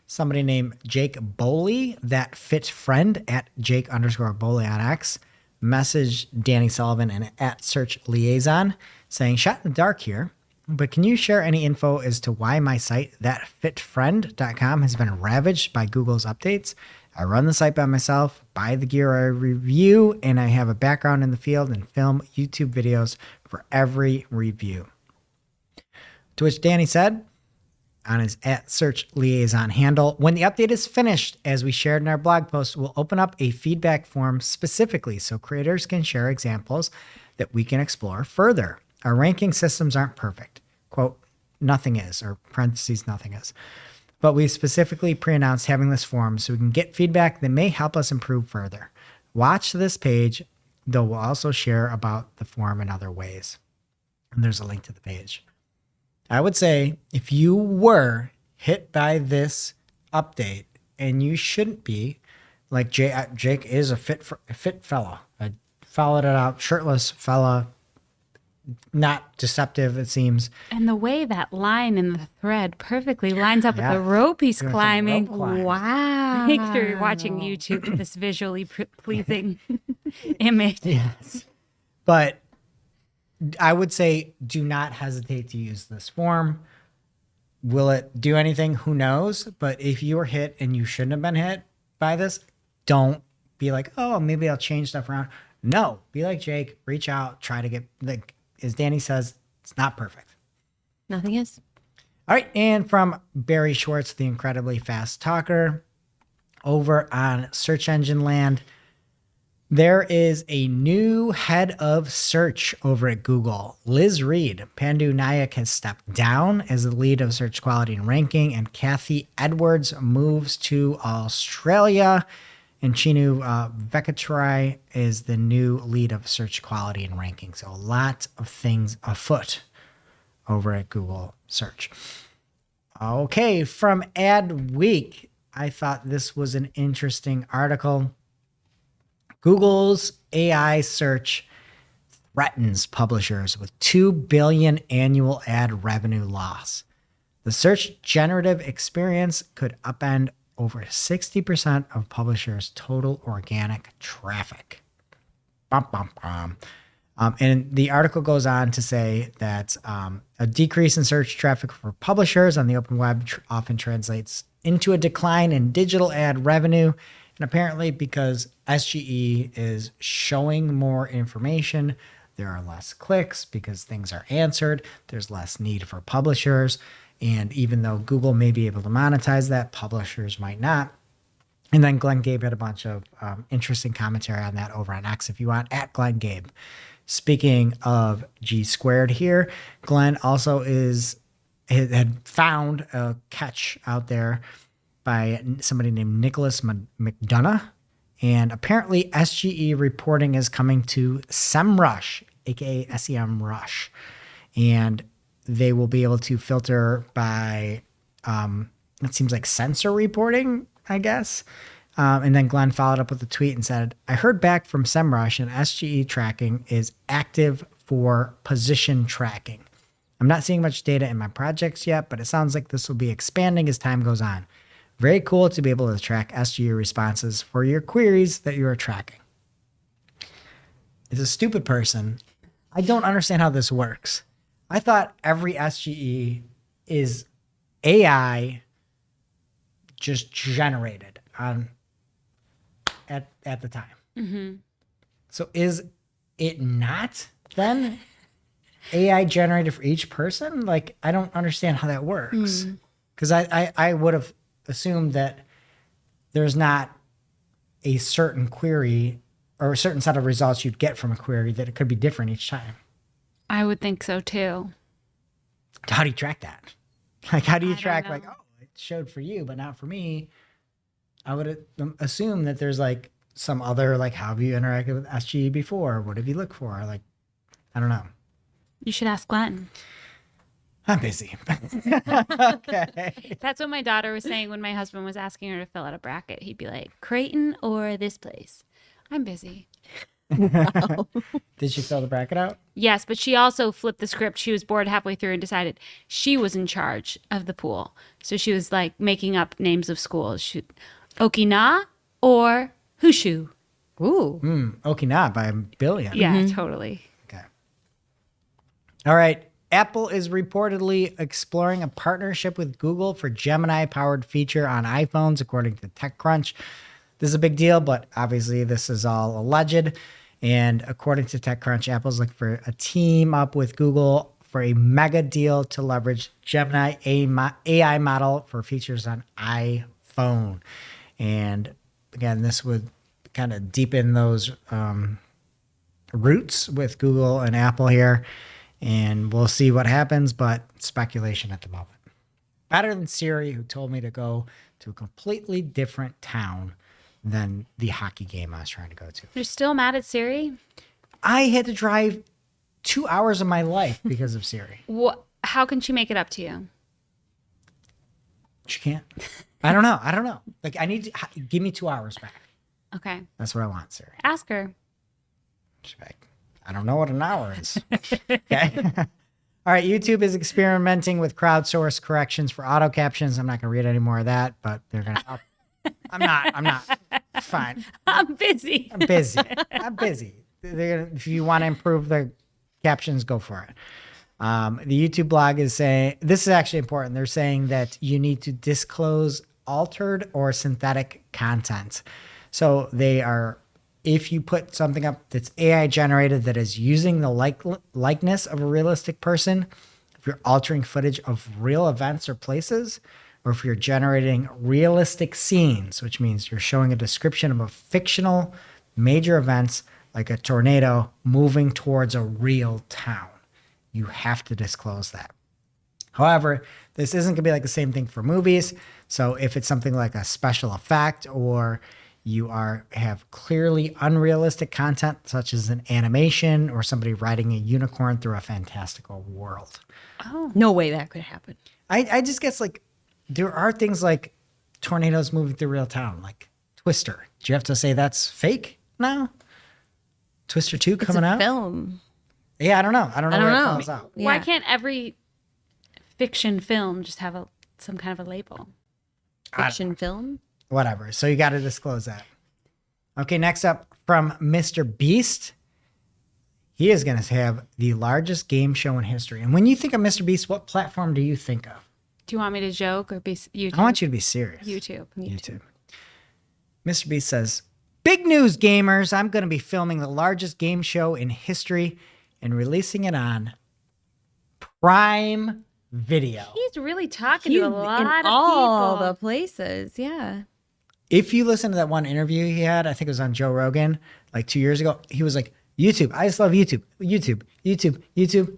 somebody named Jake Boley, that fit friend at Jake_Boley on X, messaged Danny Sullivan and at Search Liaison saying, "Shot in the dark here, but can you share any info as to why my site, thatfitfriend.com, has been ravaged by Google's updates? I run the site by myself, buy the gear I review, and I have a background in the field and film YouTube videos for every review. To which Danny said on his @search liaison handle, when the update is finished, as we shared in our blog post, we'll open up a feedback form specifically so creators can share examples that we can explore further. Our ranking systems aren't perfect. Quote, nothing is, or parentheses, nothing is. But we specifically pre-announced having this forum so we can get feedback that may help us improve further. Watch this page, though we'll also share about the forum in other ways. And there's a link to the page. I would say if you were hit by this update, and you shouldn't be, like Jake is a fit fella. I followed it out, shirtless fella, not deceptive, it seems. And the way that line in the thread perfectly lines up with the rope he's Doing some climbing. rope climbing. Wow. Make sure you're watching YouTube with this visually pleasing image. Yes. But I would say do not hesitate to use this form. Will it do anything? Who knows? But if you were hit and you shouldn't have been hit by this, don't be like, oh, maybe I'll change stuff around. No, be like Jake, reach out, try to get, like, as Danny says, it's not perfect. Nothing is. All right. And from Barry Schwartz, the incredibly fast talker, over on Search Engine Land, there is a new head of search over at Google. Liz Reed. Pandu Nayak has stepped down as the lead of search quality and ranking, and Kathy Edwards moves to Australia. And Chinu Venkatrai is the new lead of search quality and ranking. So a lot of things afoot over at Google Search. Okay, from Adweek, I thought this was an interesting article. Google's AI search threatens publishers with $2 billion annual ad revenue loss. The search generative experience could upend over 60% of publishers' total organic traffic. Bum, bum, bum. And the article goes on to say that a decrease in search traffic for publishers on the open web often translates into a decline in digital ad revenue. And apparently because SGE is showing more information, there are less clicks because things are answered. There's less need for publishers. And even though Google may be able to monetize that, publishers might not. And then Glenn Gabe had a bunch of interesting commentary on that over on X if you want, at Glenn Gabe. Speaking of G squared here, Glenn also had found a catch out there by somebody named Nicholas McDonough. And apparently SGE reporting is coming to SEMrush, aka SEMrush. And they will be able to filter by, it seems like sensor reporting, I guess. And then Glenn followed up with a tweet and said, I heard back from SEMrush and SGE tracking is active for position tracking. I'm not seeing much data in my projects yet, but it sounds like this will be expanding as time goes on. Very cool to be able to track SGE responses for your queries that you are tracking. As a stupid person, I don't understand how this works. I thought every SGE is AI just generated on at the time. Mm-hmm. So is it not then AI generated for each person? Like, I don't understand how that works. Because I would have assumed that there's not a certain query or a certain set of results you'd get from a query, that it could be different each time. I would think so too. How do you track that? Like, how do you I track, don't like, know. oh, it showed for you, but not for me? I would assume that there's like some other, like, how have you interacted with SGE before? What have you looked for? Like, I don't know. You should ask Glenn. I'm busy. Okay. That's what my daughter was saying when my husband was asking her to fill out a bracket. He'd be like, Creighton or this place? I'm busy. Did she fill the bracket out? Yes, but she also flipped the script. She was bored halfway through and decided she was in charge of the pool. So she was like making up names of schools. Okina or Hushu. Ooh. Okinawa by $1 billion. Yeah, totally. Okay. All right. Apple is reportedly exploring a partnership with Google for Gemini-powered feature on iPhones, according to TechCrunch. This is a big deal, but obviously this is all alleged. And according to TechCrunch, Apple's looking for a team up with Google for a mega deal to leverage Gemini AI model for features on iPhone. And again, this would kind of deepen those roots with Google and Apple here. And we'll see what happens, but speculation at the moment. Better than Siri, who told me to go to a completely different town than the hockey game I was trying to go to. You're still mad at Siri? I had to drive 2 hours of my life because of Siri. How can she make it up to you? She can't. I don't know. Like, I need to give me 2 hours back. Okay. That's what I want, Siri. Ask her. She's like, I don't know what an hour is. Okay. All right. YouTube is experimenting with crowdsourced corrections for auto captions. I'm not going to read any more of that, but they're going to. I'm not. It's fine. I'm busy. I'm busy. If you want to improve the captions, go for it. The YouTube blog is saying, this is actually important. They're saying that you need to disclose altered or synthetic content. So if you put something up that's AI generated that is using the likeness of a realistic person, if you're altering footage of real events or places, or if you're generating realistic scenes, which means you're showing a description of a fictional major events like a tornado moving towards a real town, you have to disclose that. However, this isn't going to be like the same thing for movies. So if it's something like a special effect, or you have clearly unrealistic content, such as an animation or somebody riding a unicorn through a fantastical world. No way that could happen. I just guess like there are things like tornadoes moving through real town, like Twister. Do you have to say that's fake now? Twister 2 coming out? Film. Yeah, I don't know. I don't know where it falls out. Why Yeah. can't every fiction film just have some kind of a label? Fiction film. Whatever. So you got to disclose that. Okay, next up from Mr. Beast. He is going to have the largest game show in history. And when you think of Mr. Beast, what platform do you think of? Do you want me to joke or be YouTube? I want you to be serious. YouTube. YouTube. Mr. Beast says, big news, gamers. I'm going to be filming the largest game show in history and releasing it on Prime Video. He's really talking to a lot in of all people. the places. Yeah. If you listen to that one interview he had, I think it was on Joe Rogan, like 2 years ago, he was like, YouTube. I just love YouTube. YouTube.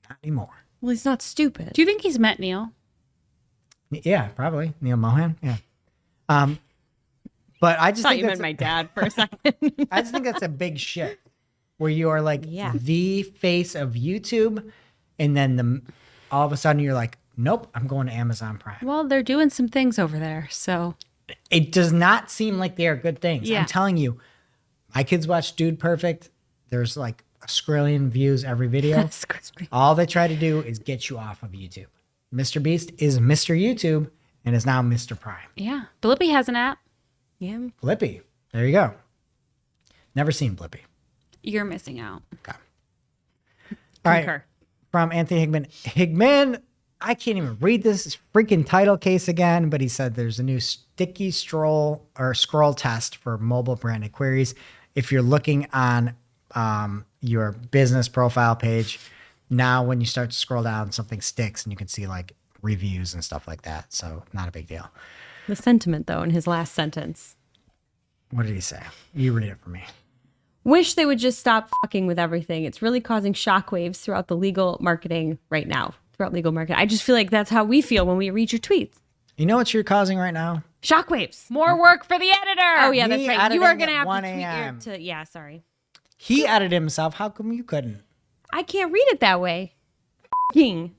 Not anymore. Well, he's not stupid. Do you think he's met Neil? Yeah, probably. Neil Mohan. Yeah. But I just thought think you that's meant my dad for a second. I just think that's a big shit where you are like Yeah. the face of YouTube, and then all of a sudden you're like, nope, I'm going to Amazon Prime. Well, they're doing some things over there, so It does not seem like they are good things. Yeah. I'm telling you, my kids watch Dude Perfect. There's like a skrillion views every video. All they try to do is get you off of YouTube. Mr. Beast is Mr. YouTube and is now Mr. Prime. yeah. Blippi has an app. Yeah. Blippi. There you go. Never seen Blippi. You're missing out. Okay. All right. Concur. From Anthony Higman. Higman, I can't even read this freaking title case again, but he said there's a new sticky scroll test for mobile branded queries. If you're looking on your business profile page, now when you start to scroll down, something sticks and you can see like reviews and stuff like that. So not a big deal. The sentiment, though, in his last sentence. What did he say? You read it for me. Wish they would just stop fucking with everything. It's really causing shockwaves throughout the legal marketing right now. Throughout legal marketing. I just feel like that's how we feel when we read your tweets. You know what you're causing right now? Shockwaves. More work for the editor. Oh, yeah, that's Me right. You are editing going to at have 1 to tweet a.m.. yeah, sorry. He edited himself. How come you couldn't? I can't read it that way. F***ing.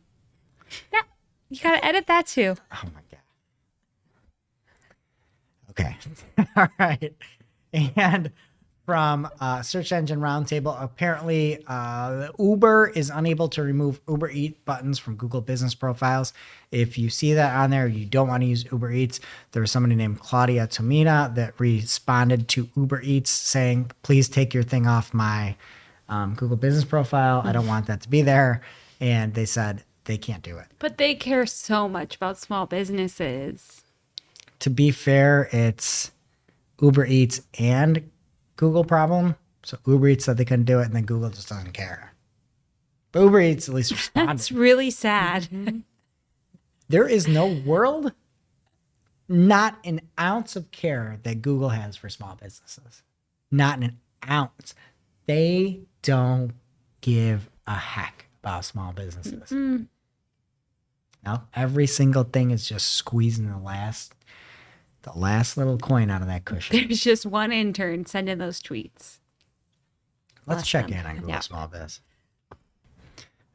Yeah, you gotta edit that too. Oh my God. Okay. All right. And from Search Engine Roundtable, apparently Uber is unable to remove Uber Eats buttons from Google business profiles. If you see that on there, you don't want to use Uber Eats. There was somebody named Claudia Tomina that responded to Uber Eats saying, please take your thing off my Google business profile. I don't want that to be there. And they said they can't do it. But they care so much about small businesses. To be fair, it's Uber Eats and Google problem. So Uber Eats said they couldn't do it, and then Google just doesn't care. But Uber Eats at least responded. That's really sad. There is no world, not an ounce of care that Google has for small businesses. Not an ounce. They don't give a heck about small businesses. No, every single thing is just squeezing the last little coin out of that cushion. There's just one intern sending those tweets. Let's check them. in on Google Yeah. Small Biz.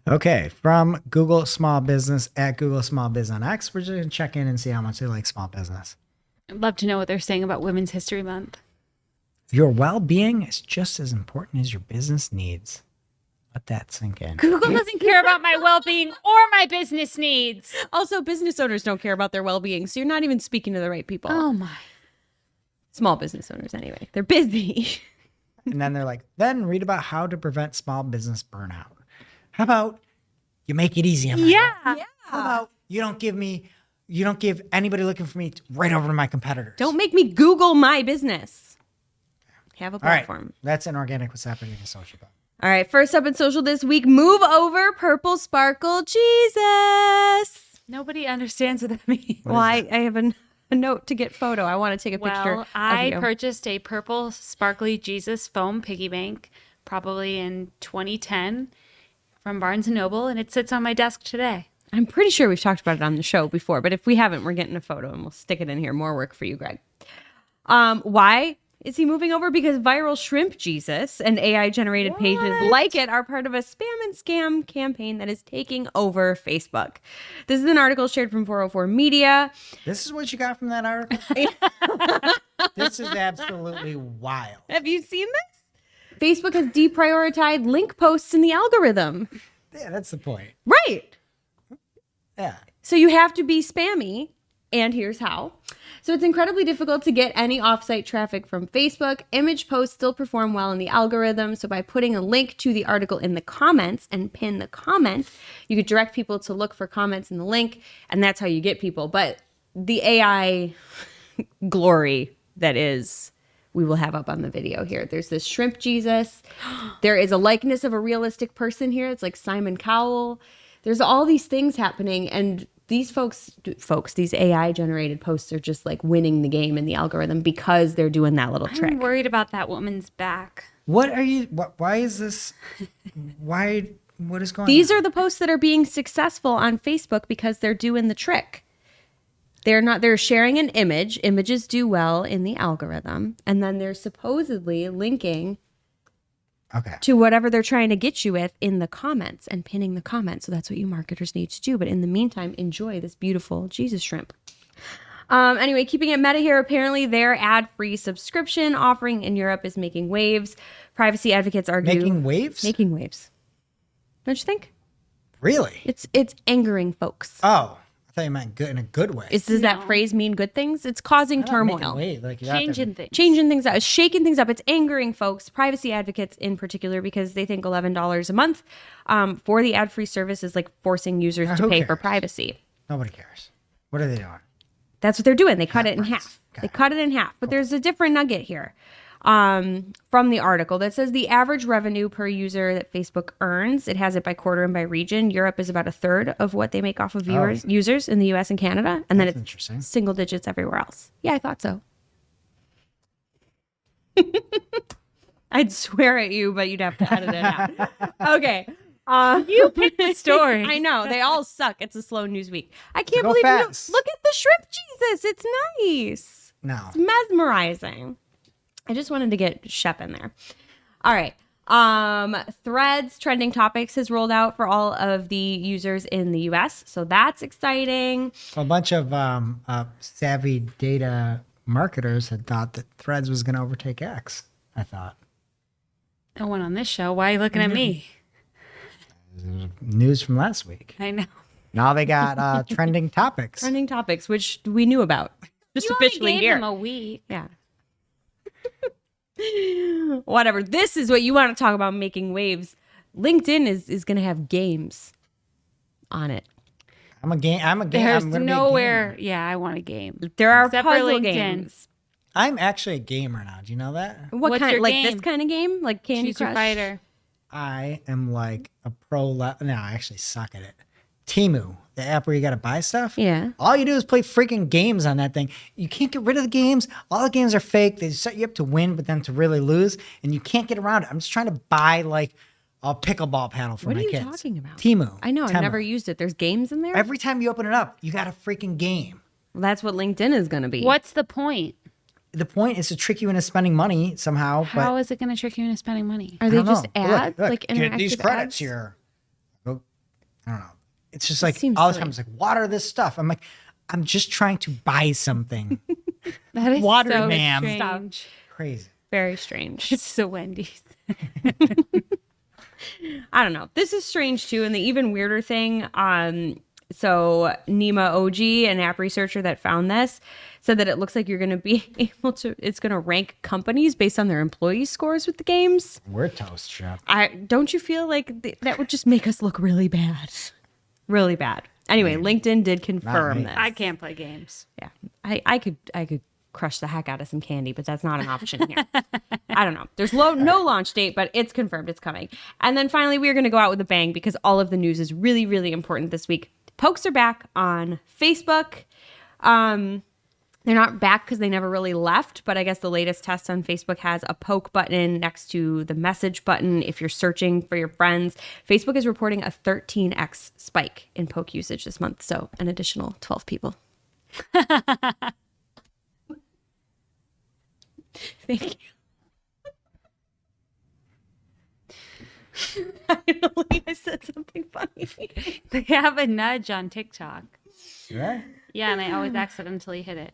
Okay, from Google Small Business at Google Small Biz on X, we're just going to check in and see how much they like small business. I'd love to know what they're saying about Women's History Month. Your well-being is just as important as your business needs. Let that sink in. Google doesn't care about my well-being or my business needs. Also, business owners don't care about their well-being, so you're not even speaking to the right people. Oh my. Small business owners, anyway. They're busy. And then they're like, then read about how to prevent small business burnout. How about you make it easy on my Yeah. How about you don't give anybody looking for me right over to my competitors. Don't make me Google my business. Have a All right, platform. that's inorganic. What's happening in social. All right, first up in social this week, move over, purple sparkle Jesus. Nobody understands what that means. Well, I have a note to get photo. I want to take a picture. Well, I of you. purchased a purple sparkly Jesus foam piggy bank probably in 2010 from Barnes & Noble, and it sits on my desk today. I'm pretty sure we've talked about it on the show before, but if we haven't, we're getting a photo and we'll stick it in here. More work for you, Greg. Why is he moving over? Because viral shrimp Jesus and AI-generated pages like it are part of a spam and scam campaign that is taking over Facebook. This is an article shared from 404 Media. This is what you got from that article? This is absolutely wild. Have you seen this? Facebook has deprioritized link posts in the algorithm. Yeah, that's the point. Right. Yeah. So you have to be spammy, and here's how. So it's incredibly difficult to get any offsite traffic from Facebook. Image posts still perform well in the algorithm. So by putting a link to the article in the comments and pin the comment, you could direct people to look for comments in the link, and that's how you get people. But the AI glory that is, we will have up on the video here. There's this shrimp Jesus. There is a likeness of a realistic person here. It's like Simon Cowell. There's all these things happening, and these these AI generated posts are just like winning the game in the algorithm because they're doing that little trick. I'm worried about that woman's back. Why is this? What is going on? These are the posts that are being successful on Facebook because they're doing the trick. They're sharing an image. Images do well in the algorithm, and then they're supposedly linking to whatever they're trying to get you with in the comments and pinning the comments. So that's what you marketers need to do. But in the meantime, enjoy this beautiful Jesus shrimp. Anyway, keeping it meta here, apparently their ad-free subscription offering in Europe is making waves. Privacy advocates argue... Making waves? Making waves. Don't you think? Really? It's angering folks. Oh, I thought you meant good in a good way. Does that phrase mean good things? It's causing turmoil. Changing things. Changing things up. It's shaking things up. It's angering folks, privacy advocates in particular, because they think $11 a month for the ad-free service is like forcing users to Who pay for cares? privacy. Nobody cares. What are they doing? That's what they're doing. They cut it in Half half. price. They cut it in half. But there's a different nugget here from the article that says the average revenue per user that Facebook earns, it has it by quarter and by region. Europe is about a third of what they make off of users in the US and Canada. And then That's it's interesting. single digits everywhere else. Yeah, I thought so. I'd swear at you, but you'd have to edit it out. Okay. You picked the story. I know. They all suck. It's a slow news week. I can't Go believe you don't, fast. look at the shrimp Jesus. It's nice. No. It's mesmerizing. I just wanted to get Shep in there. All right. Threads trending topics has rolled out for all of the users in the US. So that's exciting. A bunch of savvy data marketers had thought that Threads was going to overtake X, I thought. No one on this show. Why are you looking at me? News from last week. I know. Now they got trending topics. Trending topics, which we knew about. Just You only officially gave here. them a week. Yeah. Whatever. This is what you want to talk about, making waves. LinkedIn is going to have games on it. I'm a game. There's I'm gonna nowhere. Yeah, I want a game. There are Except for puzzle LinkedIn. games. I'm actually a gamer now. Do you know that? What What's kind? your Like game? this kind of game? Like Candy Choose your Crush? fighter. I am like a pro. No, I actually suck at it. Temu, the app where you got to buy stuff. Yeah. All you do is play freaking games on that thing. You can't get rid of the games. All the games are fake. They set you up to win, but then to really lose, and you can't get around it. I'm just trying to buy like a pickleball paddle for What my are you kids. talking about? Temu. I know. I've Temu. never used it. There's games in there? Every time you open it up, you got a freaking game. Well, that's what LinkedIn is going to be. What's the point? The point is to trick you into spending money somehow. How is it going to trick you into spending money? Are I they don't just know. But ads? look, Like get these interactive credits ads? here. Go. I don't know. It's just like seems all the silly. time. It's like water this stuff. I'm like, I'm just trying to buy something. That is Water, so ma'am. strange. Crazy. Very strange. It's so Wendy's. I don't know. This is strange too. And the even weirder thing, so Nima OG, an app researcher that found this, said that it looks like you're going to be able to, it's going to rank companies based on their employee scores with the games. We're toast, Shep. Don't you feel like that would just make us look really bad? Really bad. Anyway, LinkedIn did confirm me. this. I can't play games. Yeah. I could crush the heck out of some candy, but that's not an option here. I don't know. There's no launch date, but it's confirmed it's coming. And then finally, we are going to go out with a bang because all of the news is really, really important this week. Pokes are back on Facebook. They're not back because they never really left, but I guess the latest test on Facebook has a poke button next to the message button if you're searching for your friends. Facebook is reporting a 13x spike in poke usage this month, so an additional 12 people. Thank you. Finally, I said something funny. They have a nudge on TikTok. Right? Yeah, and I always accidentally hit it.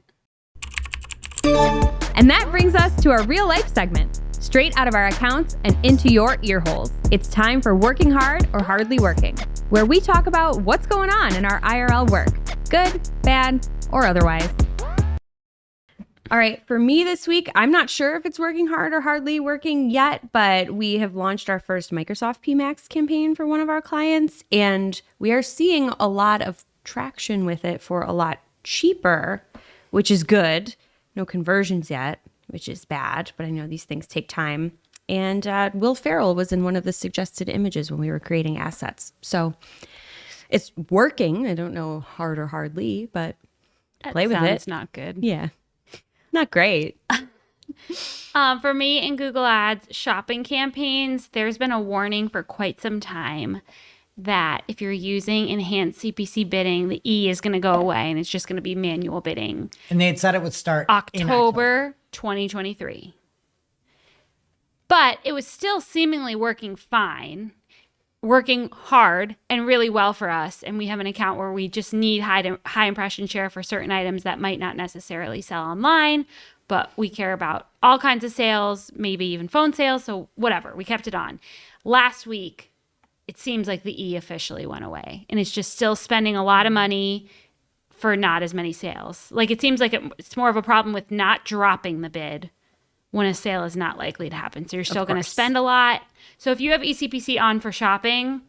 And that brings us to our real life segment, straight out of our accounts and into your ear holes. It's time for Working Hard or Hardly Working, where we talk about what's going on in our IRL work, good, bad, or otherwise. All right, for me this week, I'm not sure if it's working hard or hardly working yet, but we have launched our first Microsoft PMax campaign for one of our clients, and we are seeing a lot of traction with it for a lot cheaper, which is good. No conversions yet, which is bad, but I know these things take time. And Will Ferrell was in one of the suggested images when we were creating assets. So it's working. I don't know hard or hardly, but play with it. Sounds not good. Yeah. Not great. For me in Google Ads shopping campaigns, there's been a warning for quite some time that if you're using enhanced CPC bidding, the E is going to go away and it's just going to be manual bidding. And they had said it would start in October 2023. But it was still seemingly working fine, working hard and really well for us. And we have an account where we just need high impression share for certain items that might not necessarily sell online, but we care about all kinds of sales, maybe even phone sales. So whatever, we kept it on. Last week, it seems like the E officially went away and it's just still spending a lot of money for not as many sales. Like it seems like it's more of a problem with not dropping the bid when a sale is not likely to happen. So you're still going to spend a lot. So if you have eCPC on for shopping,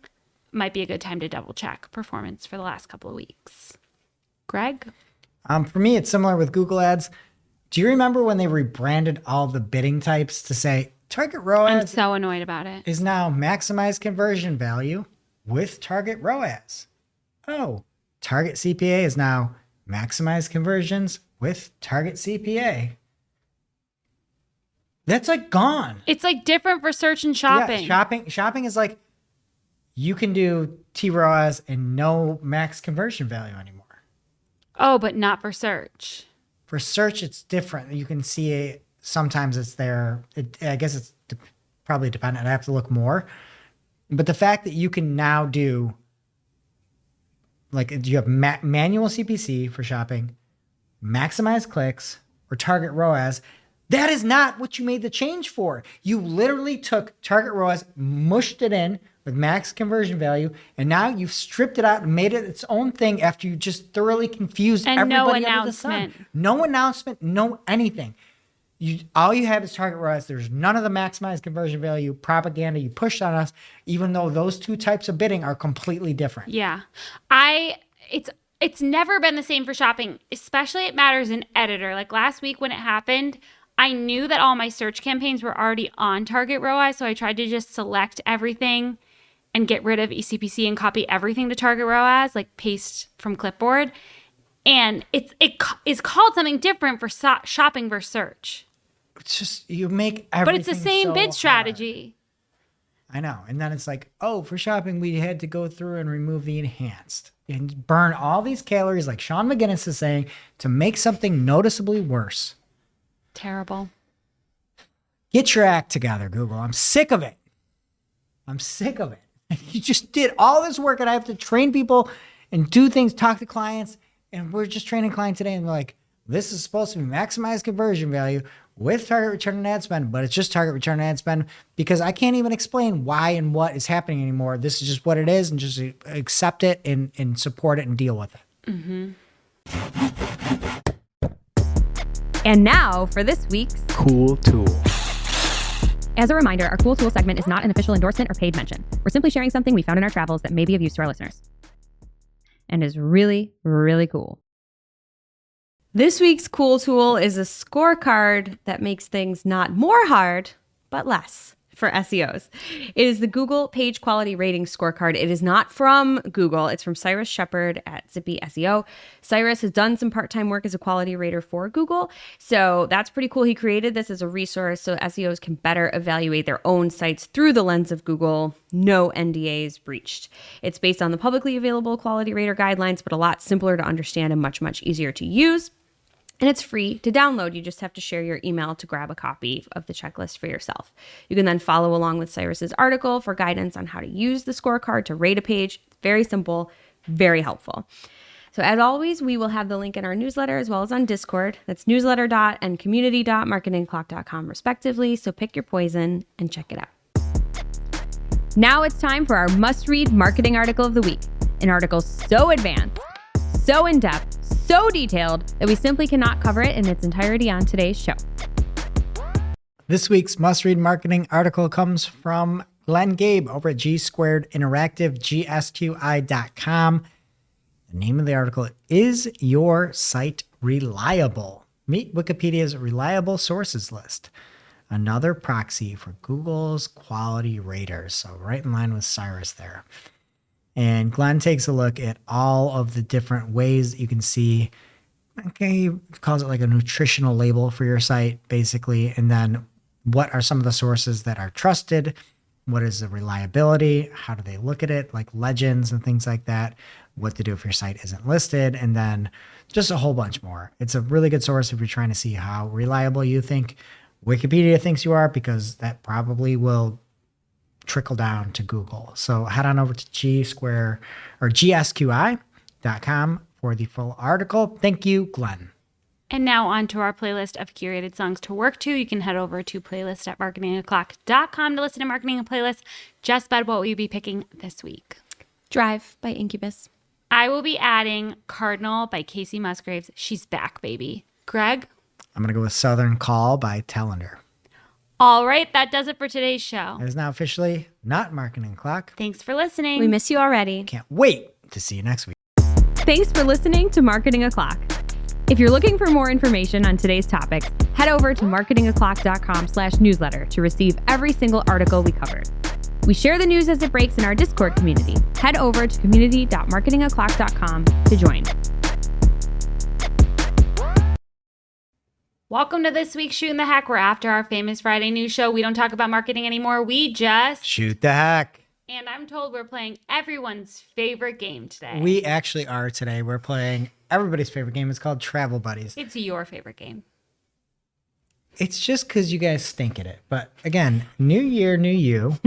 might be a good time to double check performance for the last couple of weeks. Greg? For me, it's similar with Google Ads. Do you remember when they rebranded all the bidding types to say target I'm ROAS so annoyed about it. is now maximize conversion value with target ROAS? Oh, target CPA is now maximize conversions with target CPA. That's like gone. It's like different for search and shopping. Yeah, shopping is like you can do TROAS and no max conversion value anymore. Oh, but not for search. For search, it's different. You can see it. Sometimes it's there. I guess it's probably dependent. I have to look more. But the fact that you can now do, like, you have manual CPC for shopping, maximize clicks, or target ROAS, that is not what you made the change for. You literally took target ROAS, mushed it in with max conversion value, and now you've stripped it out and made it its own thing after you just thoroughly confused And no everybody under the sun. announcement. No announcement, no anything. All you have is target ROAS. There's none of the maximized conversion value propaganda you pushed on us, even though those two types of bidding are completely different. Yeah. it's never been the same for shopping, especially it matters in editor. Like last week when it happened, I knew that all my search campaigns were already on target ROI, so I tried to just select everything and get rid of ECPC and copy everything to target ROAS, like paste from clipboard. And it is called something different for shopping versus search. It's just, you make everything But it's the same so bid hard. strategy. I know. And then it's like, oh, for shopping, we had to go through and remove the enhanced and burn all these calories, like Sean McGinnis is saying, to make something noticeably worse. Terrible. Get your act together, Google. I'm sick of it. I'm sick of it. You just did all this work and I have to train people and do things, talk to clients. And we're just training clients today and we're like, this is supposed to be maximize conversion value with target return on ad spend, but it's just target return on ad spend because I can't even explain why and what is happening anymore. This is just what it is and just accept it and support it and deal with it. Mm-hmm. And now for this week's Cool tool. As a reminder, our Cool Tool segment is not an official endorsement or paid mention. We're simply sharing something we found in our travels that may be of use to our listeners. And is really, really cool. This week's Cool Tool is a scorecard that makes things not more hard, but less for SEOs. It is the Google Page Quality Rating Scorecard. It is not from Google. It's from Cyrus Shepard at Zippy SEO. Cyrus has done some part-time work as a quality rater for Google, so that's pretty cool. He created this as a resource so SEOs can better evaluate their own sites through the lens of Google. No NDAs breached. It's based on the publicly available quality rater guidelines, but a lot simpler to understand and much, much easier to use. And it's free to download. You just have to share your email to grab a copy of the checklist for yourself. You can then follow along with Cyrus's article for guidance on how to use the scorecard to rate a page. Very simple, very helpful. So as always, we will have the link in our newsletter as well as on Discord. That's newsletter.and community.marketingclock.com respectively. So pick your poison and check it out. Now it's time for our must-read marketing article of the week. An article so advanced, so in-depth, so detailed that we simply cannot cover it in its entirety on today's show. This week's must-read marketing article comes from Glenn Gabe over at G Squared Interactive, gsqi.com. The name of the article is Your Site Reliable? Meet Wikipedia's reliable sources list. Another proxy for Google's quality raters. So right in line with Cyrus there. And Glenn takes a look at all of the different ways that you can see, okay, he calls it like a nutritional label for your site, basically. And then what are some of the sources that are trusted? What is the reliability? How do they look at it? Like legends and things like that. What to do if your site isn't listed. And then just a whole bunch more. It's a really good source if you're trying to see how reliable you think Wikipedia thinks you are, because that probably will trickle down to Google. So head on over to gsqi.com for the full article. Thank you, Glenn. And now on to our playlist of curated songs to work to. You can head over to playlist.marketingoclock.com to listen to Marketing a Playlist. Just about what will you be picking this week? Drive by Incubus. I will be adding Cardinal by Casey Musgraves. She's back, baby. Greg? I'm going to go with Southern Call by Tellender. All right, that does it for today's show. It is now officially not Marketing Clock. Thanks for listening. We miss you already. Can't wait to see you next week. Thanks for listening to Marketing O'Clock. If you're looking for more information on today's topics, head over to marketingoclock.com/newsletter to receive every single article we covered. We share the news as it breaks in our Discord community. Head over to community.marketingoclock.com to join. Welcome to this week's Shootin the Heck. We're after our famous Friday news show. We don't talk about marketing anymore. We just Shoot the heck. And I'm told we're playing everyone's favorite game today. We actually are today. We're playing everybody's favorite game. It's called Travel Buddies. It's your favorite game. It's just because you guys stink at it. But again, new year, new you.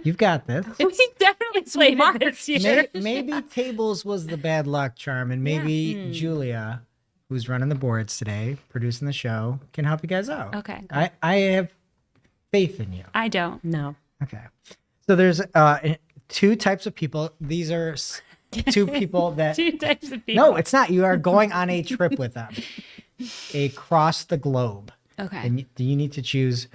You've got this. We definitely played it this year. Maybe tables was the bad luck charm, and maybe Julia, who's running the boards today, producing the show, can help you guys out. Okay. I have faith in you. I don't. No. Okay. So there's two types of people. These are two people that... Two types of people. No, it's not. You are going on a trip with them. Across the globe. Okay. And you need to choose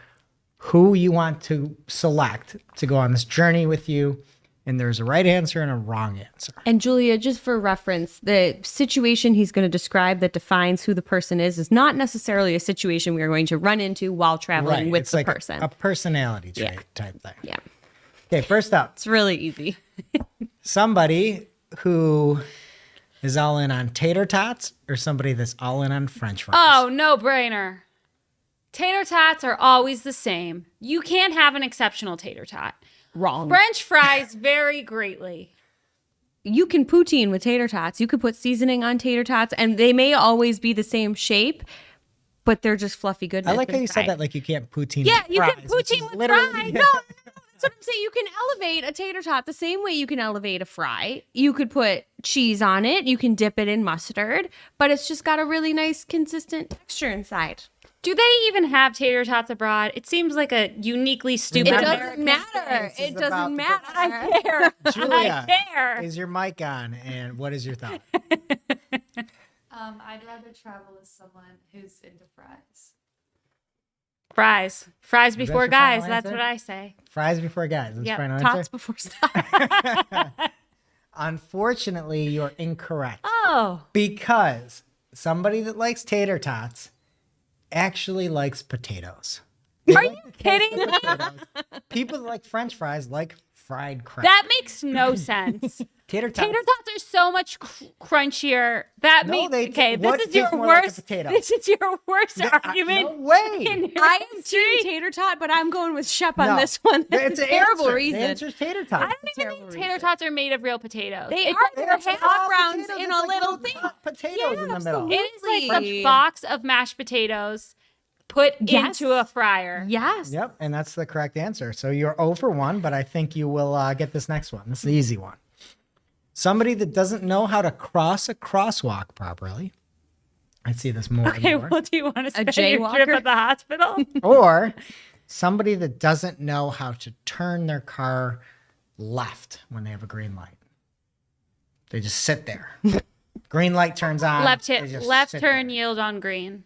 who you want to select to go on this journey with you and there's a right answer and a wrong answer. And Julia, just for reference, the situation he's going to describe that defines who the person is not necessarily a situation we are going to run into while traveling with it's the like person. a personality trait type thing. Yeah. Okay, first up, It's really easy. somebody who is all in on tater tots or somebody that's all in on French fries. Oh, no brainer. Tater tots are always the same. You can't have an exceptional tater tot. Wrong. French fries vary greatly. You can poutine with tater tots. You could put seasoning on tater tots, and they may always be the same shape, but they're just fluffy goodness. I like how and you said fried. that like you can't poutine Yeah, with you fries, can which is poutine with literally- fries. No, that's what I'm saying. You can elevate a tater tot the same way you can elevate a fry. You could put cheese on it. You can dip it in mustard, but it's just got a really nice, consistent texture inside. Do they even have tater tots abroad? It seems like a uniquely stupid. It Remember, doesn't matter. This is It about doesn't the- matter. I care. Julia, I care. is your mic on? And what is your thought? I'd rather travel with someone who's into fries. Fries. Fries before your guys. final That's answer? what I say. Fries before guys. That's Yep, final Tots answer. before stuff. Unfortunately, you're incorrect. Oh. Because somebody that likes tater tots actually likes potatoes. Are you kidding me? People that like French fries like fried crab. That makes no sense. tater tots. Tater tots are so much crunchier. That No, makes they- okay. what This is your tastes more like a worst. potato? This is your worst argument. No way. in I am history. team tater tot, but I'm going with Shep on No. this one. That's It's a an terrible answer. reason. The answer's tater I tots. don't even terrible think tater reason. tots are made of real potatoes. They It's are. like They're they're half All rounds potatoes, in it's a like little thing. hot potatoes in the middle. It is like Absolutely. a box of mashed potatoes put Yes. into a fryer. Yes. Yep, and that's the correct answer. So you're 0 for 1, but I think you will get this next one. This is the easy one. Somebody that doesn't know how to cross a crosswalk properly. I see this more Okay, and more. well, do you want to spend your jaywalker? trip at the hospital? Or somebody that doesn't know how to turn their car left when they have a green light. They just sit there. Green light turns on. left they hit, just left sit turn, there. yield on green.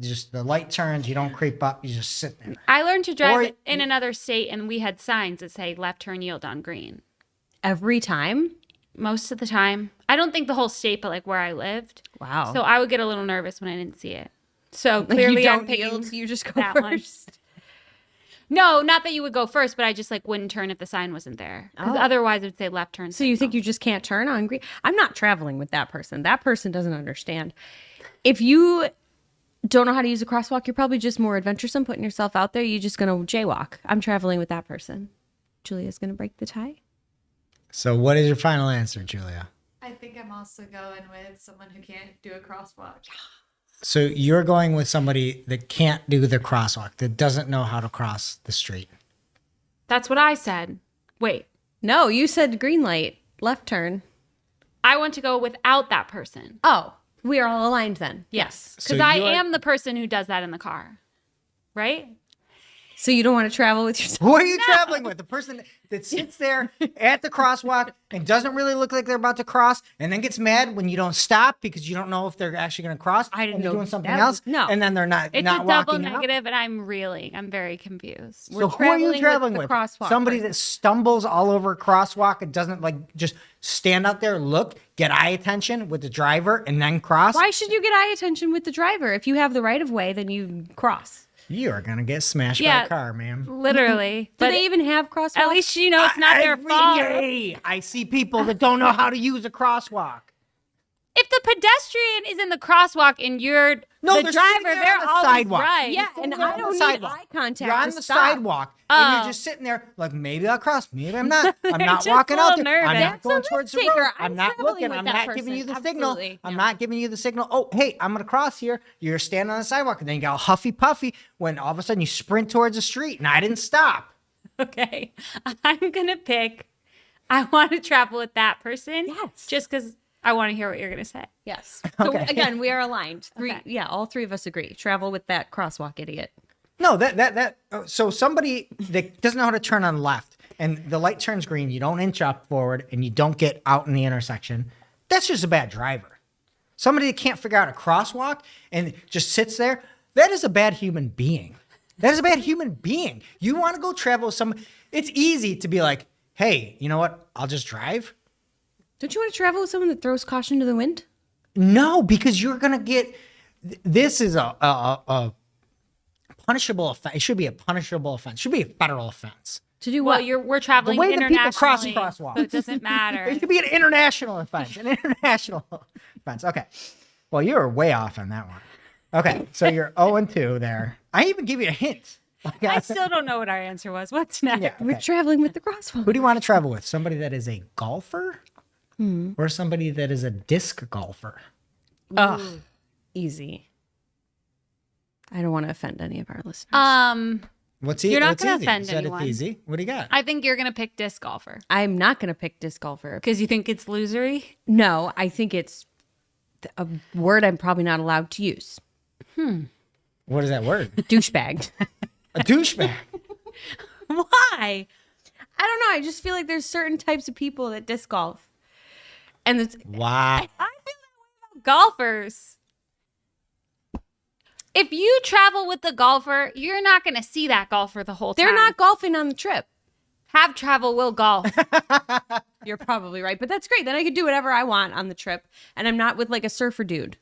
Just the light turns. You don't creep up. You just sit there. I learned to Or drive in another state, and we had signs that say left turn, yield on green. Every time. Most of the time. I don't think the whole state, but like where I lived. Wow. So I would get a little nervous when I didn't see it. So Like, clearly you I'm don't picking yield, you just go that first. one. No, not that you would go first, but I just like wouldn't turn if the sign wasn't there. Because Oh. otherwise it would say left turn. So you think you just can't turn on green? I'm not traveling with that person. That person doesn't understand. If you don't know how to use a crosswalk, you're probably just more adventuresome, putting yourself out there. You're just going to jaywalk. I'm traveling with that person. Julia's going to break the tie. So what is your final answer, Julia? I think I'm also going with someone who can't do a crosswalk. So you're going with somebody that can't do the crosswalk, that doesn't know how to cross the street. That's what I said. Wait, No, you said green light, left turn. I want to go without that person. Oh, we are all aligned then. Yes. So Because I you're- am the person who does that in the car. Right? So you don't want to travel with yourself? Who are you traveling with? The person that sits there at the crosswalk and doesn't really look like they're about to cross, and then gets mad when you don't stop because you don't know if they're actually going to cross. I didn't and they're know doing something that else. was- no. And then they're not It's not a double walking out. negative, and I'm very confused. We're So who are you traveling traveling with with? the crosswalk Somebody person. that stumbles all over a crosswalk and doesn't like just stand out there, look, get eye attention with the driver, and then cross. Why should you get eye attention with the driver? If you have the right of way, then you cross. You are gonna get smashed by Yeah. a car, ma'am. Literally. Do But they even have crosswalks? at least you know it's not their Every fault. day I see people that don't know how to use a crosswalk. If the pedestrian is in the crosswalk and you're No, the they're sitting driver, there they're on the always sidewalk. right. Yeah, and You're I on don't the need sidewalk. eye contact. You're on to the stop. sidewalk, and Oh. you're just sitting there like, maybe I'll cross, maybe I'm not. I'm They're not just walking a out little there. I'm nervous. not That's a going towards the risk road. taker. I'm I'm not traveling looking. with I'm that not giving you the person. signal. Absolutely. I'm No. not giving you the signal. Oh, hey, I'm gonna cross here. You're standing on the sidewalk, and then you got huffy puffy when all of a sudden you sprint towards the street, and I didn't stop. Okay. I'm going to pick, I want to travel with that person. Yes. Just because I want to hear what you're going to say. Yes. So Okay. again, we are aligned. Three. Okay. Yeah, all three of us agree. Travel with that crosswalk idiot. No, so somebody that doesn't know how to turn on left and the light turns green, you don't inch up forward and you don't get out in the intersection. That's just a bad driver. Somebody that can't figure out a crosswalk and just sits there, that is a bad human being. That is a bad human being. You want to go travel with someone. It's easy to be like, hey, you know what? I'll just drive. Don't you want to travel with someone that throws caution to the wind? No, because you're going to get, this is a punishable offense. It should be a punishable offense. It should be a federal offense. To do Well, what? we're traveling The way that people cross internationally, crosswalks. so it doesn't matter. It should be an international offense. An international offense. Okay. Well, you were way off on that one. Okay. So you're 0-2 there. I even give you a hint. Like, I still don't know what our answer was. What's next? yeah, We're okay. traveling with the crosswalk. Who do you want to travel with? Somebody that is a golfer or somebody that is a disc golfer? Ugh, easy. I don't want to offend any of our listeners. What's You're not what's gonna easy? offend You said anyone. it's easy. What do you got? I think you're gonna pick disc golfer I'm not going to pick disc golfer. because you think it's losery. No, I think it's a word I'm probably not allowed to use. What is that word? Douchebag. A douchebag. Why? I don't know. I just feel like there's certain types of people that disc golf. And it's Wow. I feel that way about golfers. If you travel with the golfer, you're not going to see that golfer the whole time. they're not golfing on the trip. Have travel, will golf. You're probably right, but that's great. Then I could do whatever I want on the trip, and I'm not with like a surfer dude.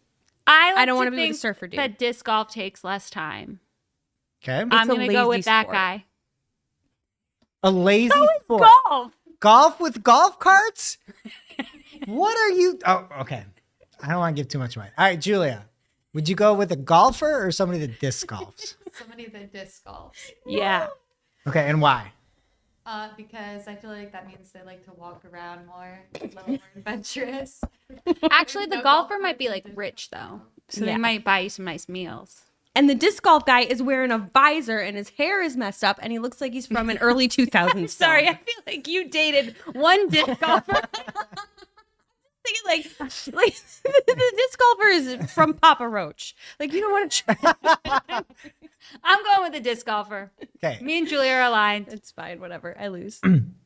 I don't want wanna to be with a think surfer dude. that disc golf takes less time. Okay. I'm a going to go lazy with that sport. guy. A lazy sport. Golf. Golf with golf carts? What are you? Oh, okay. I don't want to give too much away. All right, Julia. Would you go with a golfer or somebody that disc golfs? Somebody that disc golfs. Yeah. Okay, and why? Because I feel like that means they like to walk around more, a little more adventurous. Actually, the No golfer golfer might be is like disc rich though. So Yeah. they might buy you some nice meals. And the disc golf guy is wearing a visor, and his hair is messed up, and he looks like he's from an early 2000s. Sorry, I song. feel like you dated one disc golfer. Thinking like the disc golfer is from Papa Roach. Like you don't want to try. I'm going with the disc golfer. Okay. Me and Julia are aligned. It's fine, whatever. I lose.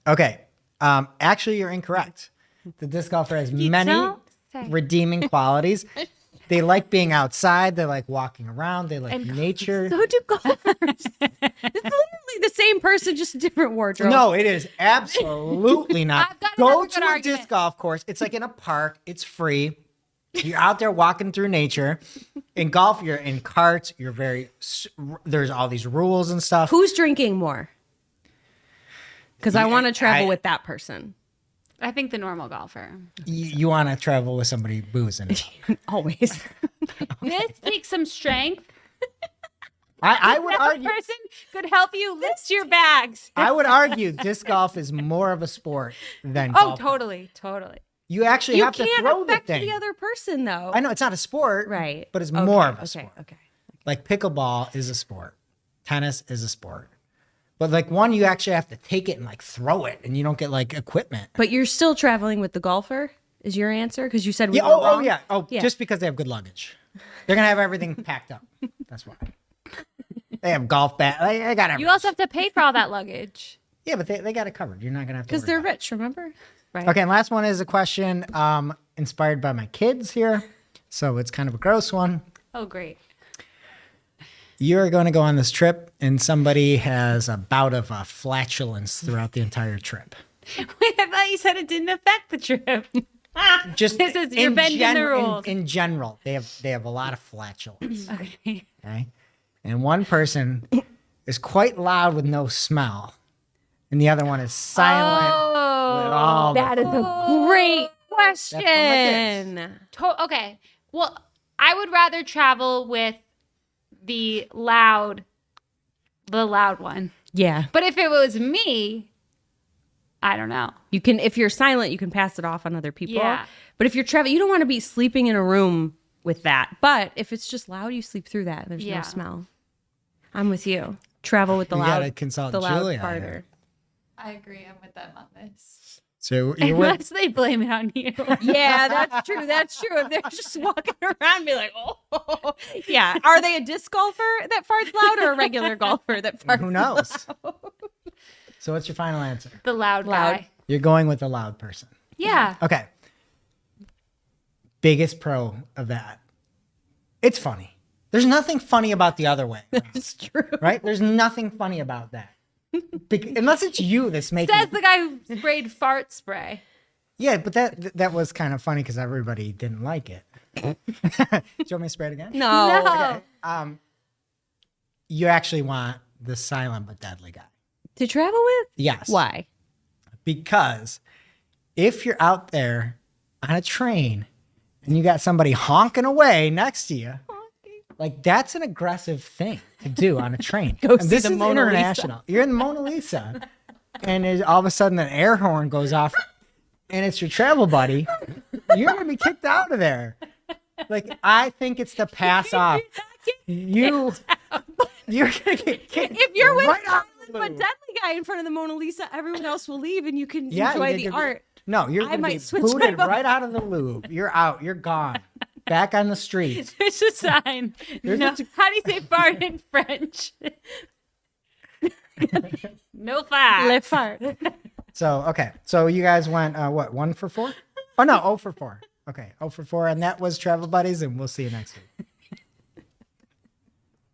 Okay. Actually, you're incorrect. The disc golfer has many don't say. redeeming qualities. They like being outside. They like walking around. They like And nature. So do golfers. It's literally the same person, just a different wardrobe. No, it is absolutely not. I've got Go another to good a argument. disc golf course. It's like in a park. It's free. You're out there walking through nature. In golf, you're in carts. You're there's all these rules and stuff. Who's drinking more? Because I Yeah, want to travel I- with that person. I think the normal golfer. You want to travel with somebody boozing. Always. This takes some strength. I would That argue. person could help you lift your bags. I would argue disc golf is more of a sport than Oh, golf. totally. You actually You have to can't throw the affect thing. the other person, though. I know it's not a sport, Right. But it's Okay, more of a okay, sport. Okay. Like pickleball is a sport, tennis is a sport, but like one you actually have to take it and like throw it, and you don't get like equipment. But you're still traveling with the golfer, is your answer? Because you said we Yeah. were Oh, wrong. yeah. Oh, Yeah. just because they have good luggage, they're gonna have everything packed up. That's why. They have golf bat. They got everything. You also have to pay for all that luggage. Yeah, but they got it covered. You're not gonna have to. Because worry they're about it. rich, remember? Right. Okay, and last one is a question inspired by my kids here. So it's kind of a gross one. Oh, great. You're going to go on this trip, and somebody has a bout of flatulence throughout the entire trip. Wait, I thought you said it didn't affect the trip. Just This is- you're bending the rules. In general, they have a lot of flatulence. Okay. Okay, and one person is quite loud with no smell, and the other one is silent with all That the. is a great That's from my question. Okay. Well, I would rather travel with the loud one. Yeah. But if it was me, I don't know. You can, if you're silent, you can pass it off on other people. Yeah. But if you're traveling, you don't want to be sleeping in a room with that. But if it's just loud, you sleep through that. There's Yeah. no smell. I'm with you. Travel with the You loud. gotta consult the loud Julia farter. here. I agree. I'm with them on this. So you're with Unless they blame it on you. Yeah, that's true. That's true. If they're just walking around, be like, oh, yeah. Are they a disc golfer that farts loud or a regular golfer that farts? who knows. So what's your final answer? The loud Loud. guy. You're going with the loud person. Yeah. Okay. Biggest pro of that. It's funny. There's nothing funny about the other way. It's true. Right? There's nothing funny about that. Unless it's you that's making Says the guy who sprayed fart spray. Yeah, but that was kind of funny because everybody didn't like it. Do you want me to spray it again? No. No. You actually want the silent but deadly guy. To travel with? Yes. Why? Because if you're out there on a train and you got somebody honking away next to you, like that's an aggressive thing to do on a train. Go And see this the is Mona Lisa. international. You're in the Mona Lisa, and all of a sudden an air horn goes off, and it's your travel buddy. You're gonna be kicked out of there. Like I think it's the pass off. You're gonna get kicked. If you're with right out silent the but loop. deadly guy in front of the Mona Lisa, everyone else will leave and you can Yeah, enjoy you the get- art. No, you're I gonna might be switch my booted vote. right out of the Louvre. You're out. You're gone. Back on the streets. There's a sign. There's No, a t- how do you say fart in French? No fart. Lip fart. So okay. So you guys went what? 1 for 4? Oh no, 0 for 4. Okay, 0 for 4, and that was Travel Buddies, and we'll see you next week.